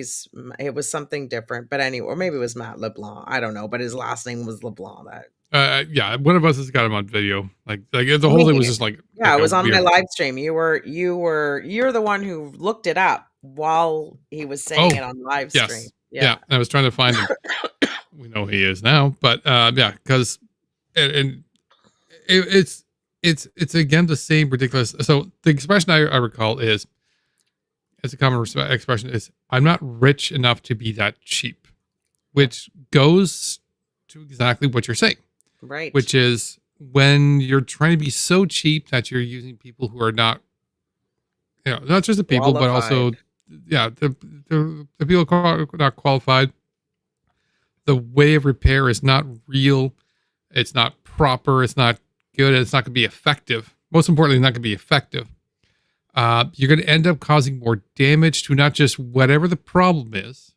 it was something different. But anyway, or maybe it was Matt LeBlanc. I don't know, but his last name was LeBlanc. Yeah, one of us has got him on video. Like the whole thing was just like, yeah, it was on my live stream. You're the one who looked it up while he was saying it on live stream. Yeah. I was trying to find him. We know he is now, but yeah, because it's again the same ridiculous. So the expression I recall is, it's a common expression, is "I'm not rich enough to be that cheap," which goes to exactly what you're saying, right? Which is when you're trying to be so cheap that you're using people who are not, not just the people, but also, the people who are not qualified. The way of repair is not real. It's not proper. It's not good. It's not going to be effective. Most importantly, it's not going to be effective. You're going to end up causing more damage to not just whatever the problem is,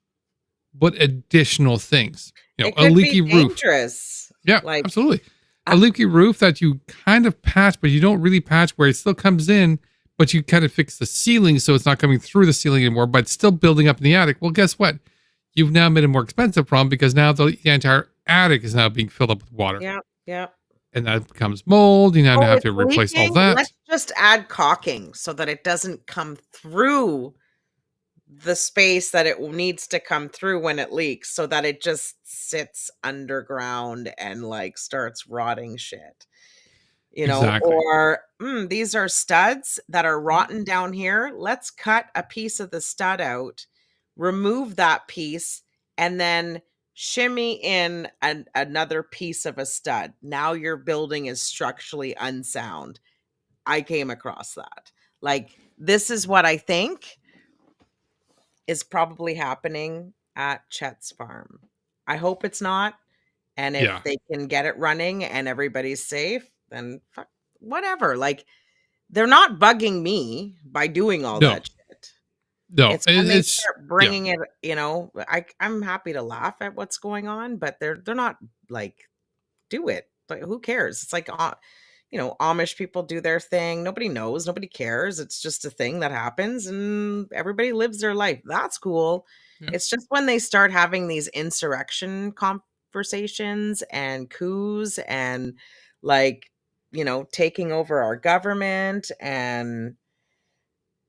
but additional things. A leaky roof. Dangerous. Yeah, absolutely. A leaky roof that you kind of patch, but you don't really patch, where it still comes in, but you kind of fix the ceiling so it's not coming through the ceiling anymore, but it's still building up in the attic. Well, guess what? You've now made a more expensive problem because now the entire attic is now being filled up with water. Yeah. And that becomes mold. You now have to replace all that. Let's just add caulking so that it doesn't come through the space that it needs to come through when it leaks, so that it just sits underground and starts rotting shit. Exactly. Or these are studs that are rotten down here. Let's cut a piece of the stud out, remove that piece, and then shimmy in another piece of a stud. Now your building is structurally unsound. I came across that. This is what I think is probably happening at Chet's farm. I hope it's not. And if they can get it running and everybody's safe, then whatever. They're not bugging me by doing all that shit. No, it's when they start bringing it. I'm happy to laugh at what's going on, but they're not do it. Who cares? It's Amish people do their thing. Nobody knows. Nobody cares. It's just a thing that happens, and everybody lives their life. That's cool. Yeah. It's just when they start having these insurrection conversations and coups and taking over our government and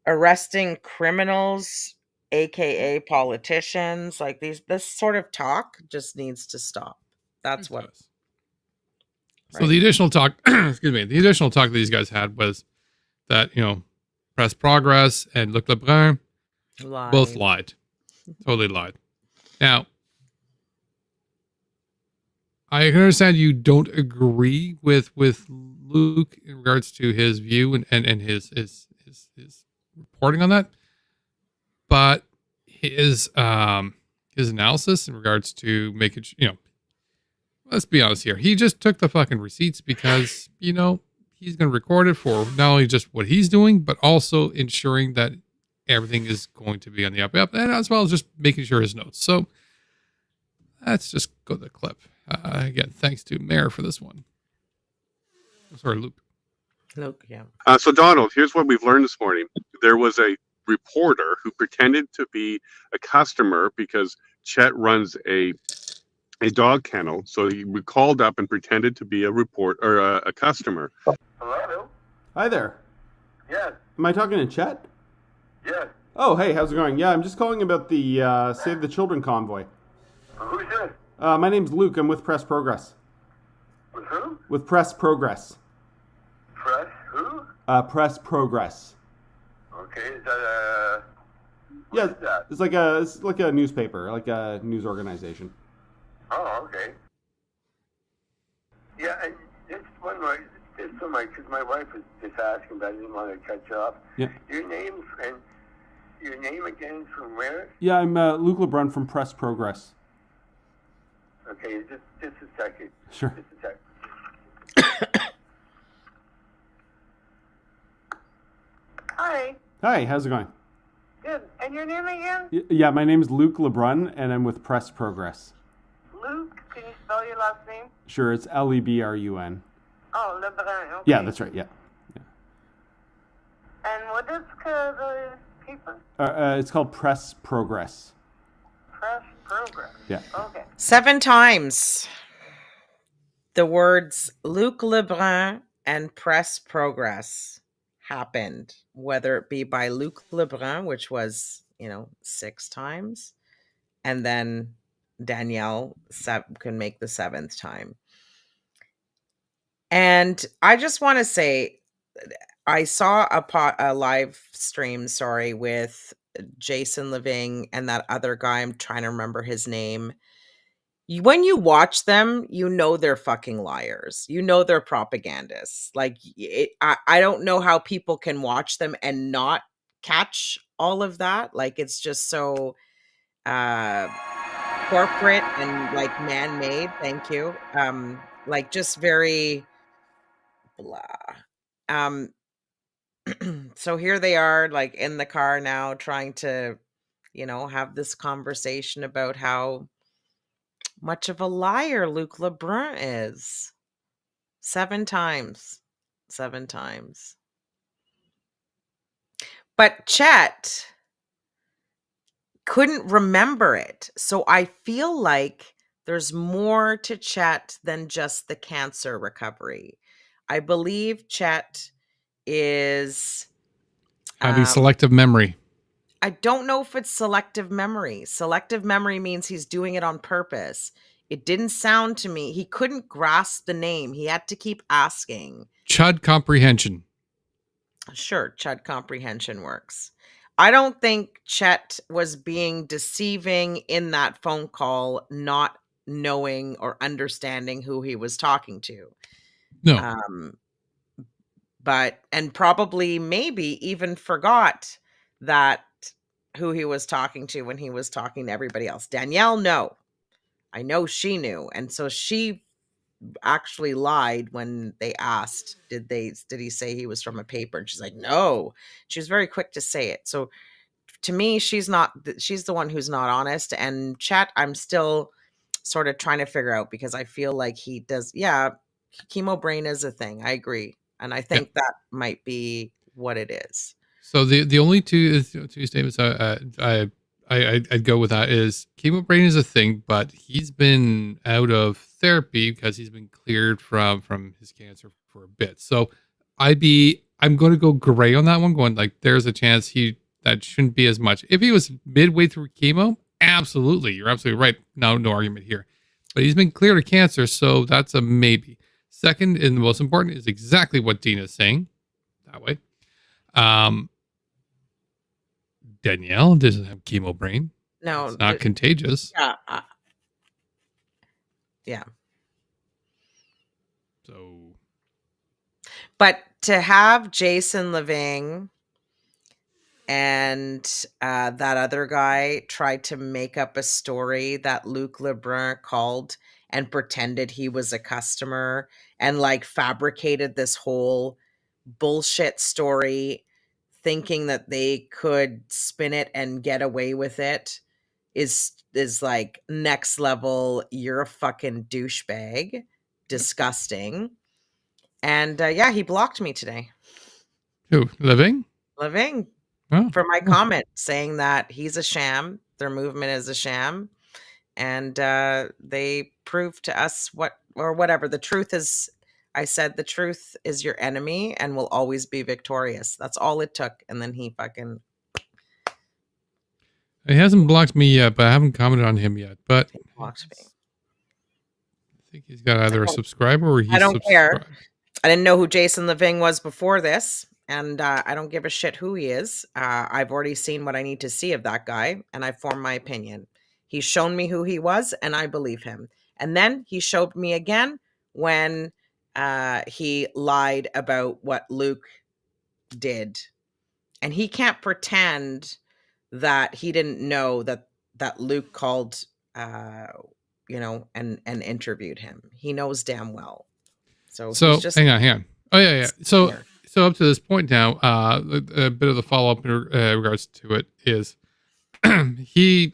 arresting criminals, aka politicians, this sort of talk just needs to stop. That's what. So the additional talk, excuse me, the additional talk that these guys had was that, PressProgress and Luc Lebrun both lied. Totally lied. Now, I can understand you don't agree with Luke in regards to his view and his reporting on that, but his analysis in regards to making, let's be honest here. He just took the fucking receipts because, he's going to record it for not only just what he's doing, but also ensuring that everything is going to be on the up, and as well as just making sure his notes. So let's just go to the clip. Again, thanks to Mayor for this one. Sorry, Luke. Luke, yeah. So Donald, here's what we've learned this morning. There was a reporter who pretended to be a customer because Chet runs a dog kennel. So he called up and pretended to be a a customer. Hello? Hi there. Yes. Am I talking to Chet? Yes. Oh, hey, how's it going? Yeah, I'm just calling about the Save the Children convoy. Who's this? My name's Luke. I'm with PressProgress. With who? With PressProgress. Press who? PressProgress. Okay, is that Yeah, is that? it's like a newspaper, like a news organization. Oh, okay. Yeah, and just one more, just so because my wife was just asking, but I didn't want to cut you off. Yeah. Your name again from where? Yeah, I'm Luke LeBrun from PressProgress. Okay, just a second. Sure. Just a second. Hi. Hi, how's it going? Good. And your name again? Yeah, my name's Luke LeBrun, and I'm with PressProgress. Luke. Can you spell your last name? Sure, it's Lebrun. Oh, Lebrun. Okay. Yeah, that's right, yeah. And what is the paper? It's called PressProgress. PressProgress. Yeah. Okay. 7 times the words Luc Lebrun and PressProgress happened, whether it be by Luc Lebrun, which was, 6 times, and then Danielle can make the 7th time. And I just want to say, I saw a live stream, with Jason Living and that other guy. I'm trying to remember his name. When you watch them, they're fucking liars. They're propagandists. Like, I don't know how people can watch them and not catch all of that. Like, it's just so corporate and like man-made. Thank you. Like, just very blah. So here they are, like, in the car now, trying to, have this conversation about how much of a liar Luc Lebrun is. 7 times. 7 times. But Chet couldn't remember it. So I feel like there's more to Chet than just the cancer recovery. I believe Chet is having selective memory. I don't know if it's selective memory. Selective memory means he's doing it on purpose. It didn't sound to me. He couldn't grasp the name. He had to keep asking. Chud comprehension. Sure, Chud comprehension works. I don't think Chet was being deceiving in that phone call, not knowing or understanding who he was talking to. No. And probably maybe even forgot that who he was talking to when he was talking to everybody else. Danielle, no. I know she knew. And so she actually lied when they asked, did he say he was from a paper? And she's like, no. She was very quick to say it. So to me, she's the one who's not honest. And Chet, I'm still sort of trying to figure out, because I feel like he does. Yeah, chemo brain is a thing. I agree. And I think that might be what it is. So the only two statements I'd go with that is chemo brain is a thing, but he's been out of therapy because he's been cleared from his cancer for a bit. So I'm going to go gray on that one, going like there's a chance that shouldn't be as much. If he was midway through chemo, absolutely, you're absolutely right. No argument here. But he's been cleared of cancer, so that's a maybe. Second, and the most important, is exactly what Deana's saying. That way. Danielle doesn't have chemo brain. No. It's not contagious. Yeah. Yeah. So. But to have Jason Living and that other guy tried to make up a story that Luc Lebrun called and pretended he was a customer and like fabricated this whole bullshit story thinking that they could spin it and get away with it is like next level. You're a fucking douchebag. Disgusting. And yeah, he blocked me today. Who? Living? Living. Oh. For my comment saying that he's a sham. Their movement is a sham. And they proved to us whatever. The truth is, I said, the truth is your enemy and will always be victorious. That's all it took. And then he fucking... He hasn't blocked me yet, but I haven't commented on him yet. But he blocked me. I think he's got either a subscriber or he's I don't care. I didn't know who Jason Leving was before this. And I don't give a shit who he is. I've already seen what I need to see of that guy. And I formed my opinion. He's shown me who he was, and I believe him. And then he showed me again when he lied about what Luke did. And he can't pretend that he didn't know that Luke called, and interviewed him. He knows damn well. So he's just... hang on. Oh, yeah. So up to this point now, a bit of the follow-up in regards to it is he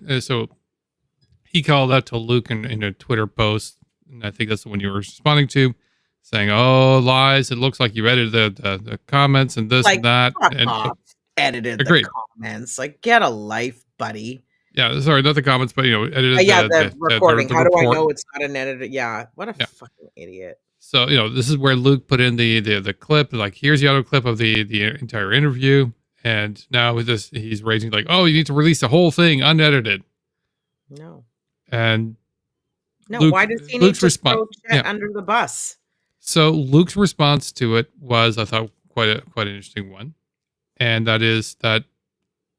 called out to Luke in a Twitter post, and I think that's the one you were responding to, saying, "Oh, lies! It looks like you edited the comments and this and that." And edited agreed. The comments. Like, get a life, buddy. Yeah, sorry, not the comments, but edited the recording. The How report. do I know it's not an edited? Yeah, what a fucking idiot. So this is where Luke put in the clip. Like, here's the audio clip of the entire interview, and now with this, he's raging like, "Oh, you need to release the whole thing unedited." No. And why does he need to throw shit under the bus? So Luke's response to it was, I thought, quite an interesting one, and that is that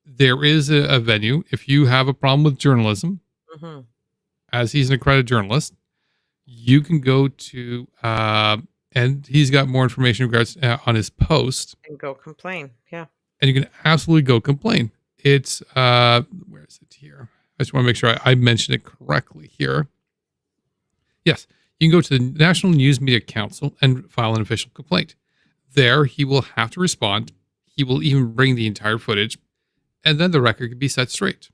there is a venue. If you have a problem with journalism, as he's an accredited journalist, you can go to, and he's got more information in regards on his post, and go complain. Yeah, and you can absolutely go complain. It's where is it here? I just want to make sure I mention it correctly here. Yes, you can go to the National News Media Council and file an official complaint. There, he will have to respond. He will even bring the entire footage, and then the record can be set straight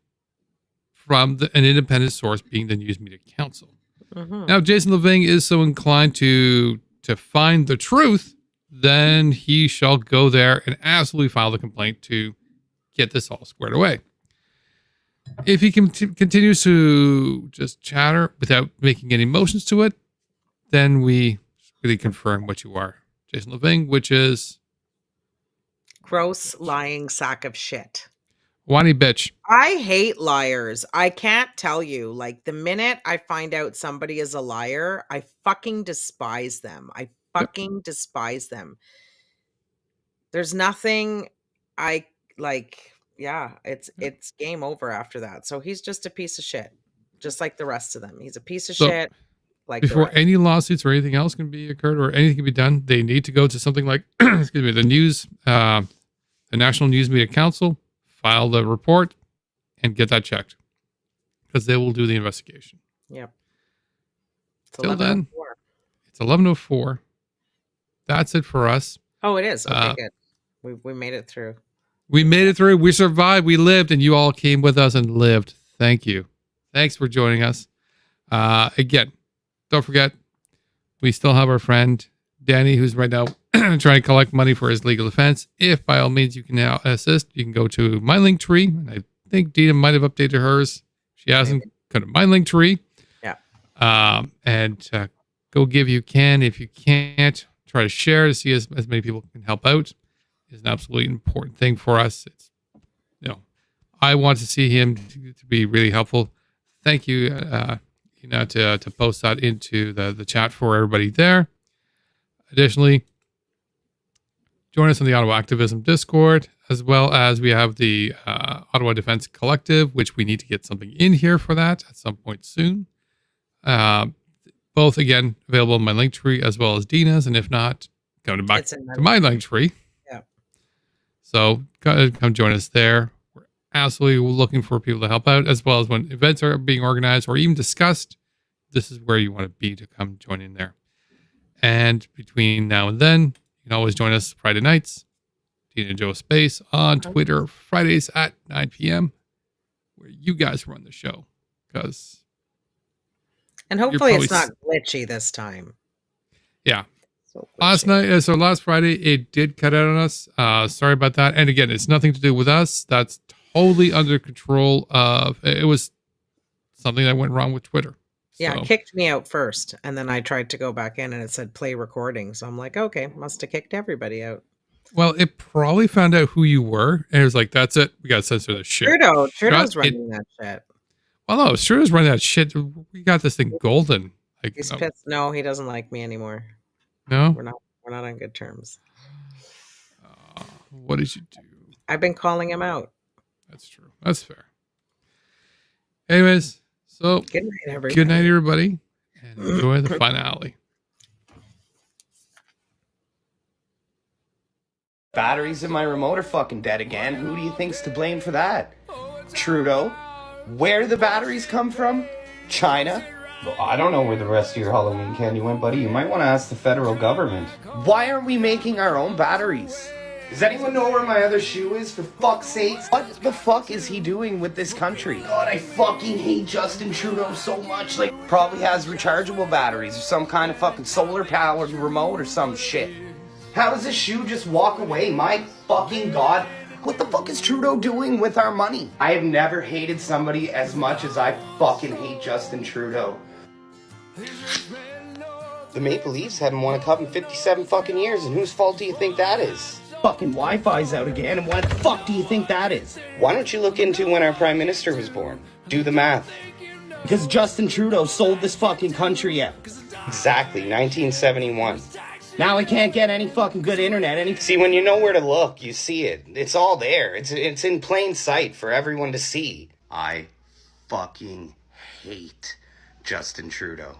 from an independent source, being the News Media Council. Now, if Jason Leving is so inclined to find the truth, then he shall go there and absolutely file the complaint to get this all squared away. If he continues to just chatter without making any motions to it, then we really confirm what you are, Jason Leving, which is... gross, lying sack of shit. Whiny bitch. I hate liars. I can't tell you. Like, the minute I find out somebody is a liar, I fucking despise them. I fucking despise them. There's nothing I like... Yeah, it's game over after that. So he's just a piece of shit, just like the rest of them. He's a piece of shit. Like, before any lawsuits or anything else can be occurred or anything can be done, they need to go to something like, excuse me, the National News Media Council, file the report, and get that checked, because they will do the investigation. Yep. Till then, it's 11:04. That's it for us. Oh, it is. Okay, good. We made it through. We made it through. We survived. We lived, and you all came with us and lived. Thank you. Thanks for joining us. Again, don't forget, we still have our friend Danny, who's right now trying to collect money for his legal defense. If by all means you can now assist, you can go to my link tree. And I think Deana might have updated hers. She hasn't. Go to my link tree. Yeah. And go give you can. If you can't, try to share to see as many people can help out. Is an absolutely important thing for us. It's, I want to see him to be really helpful. Thank you, to post that into the chat for everybody there. Additionally, join us on the Ottawa Activism Discord, as well as we have the Ottawa Defense Collective, which we need to get something in here for that at some point soon. Both, again, available in my link tree as well as Deana's, and if not, come back to my link tree. So come join us there. We're absolutely looking for people to help out, as well as when events are being organized or even discussed. This is where you want to be to come join in there. And between now and then, you can always join us Friday nights. Deana Joe Space on Twitter, Fridays at 9 p.m., where you guys run the show. And hopefully it's not glitchy this time. Yeah. So last Friday, it did cut out on us. Sorry about that. And again, it's nothing to do with us. That's totally under control of, it was something that went wrong with Twitter. Yeah, it kicked me out first. And then I tried to go back in and it said play recording. So I'm like, okay, must have kicked everybody out. Well, it probably found out who you were. And it was like, that's it. We got to censor this shit. Trudeau's running that shit. Well, no, Trudeau's running that shit. We got this thing golden. Like, he's pissed. No, he doesn't like me anymore. No? We're not on good terms. What did you do? I've been calling him out. That's true. That's fair. Anyways, so good night, everybody. Good night, everybody, and enjoy the finale. Batteries in my remote are fucking dead again. Who do you think's to blame for that? Trudeau? Where do the batteries come from? China? Well, I don't know where the rest of your Halloween candy went, buddy. You might want to ask the federal government. Why aren't we making our own batteries? Does anyone know where my other shoe is, for fuck's sakes? What the fuck is he doing with this country? God, I fucking hate Justin Trudeau so much. Like, probably has rechargeable batteries or some kind of fucking solar powered remote or some shit. How does this shoe just walk away? My fucking God. What the fuck is Trudeau doing with our money? I have never hated somebody as much as I fucking hate Justin Trudeau. The Maple Leafs haven't won a cup in 57 fucking years, and whose fault do you think that is? Fucking Wi-Fi's out again, and why the fuck do you think that is? Why don't you look into when our Prime Minister was born? Do the math. Because Justin Trudeau sold this fucking country out. Exactly, 1971. Now I can't get any fucking good internet. See, when you know where to look, you see it. It's all there. It's in plain sight for everyone to see. I fucking hate Justin Trudeau.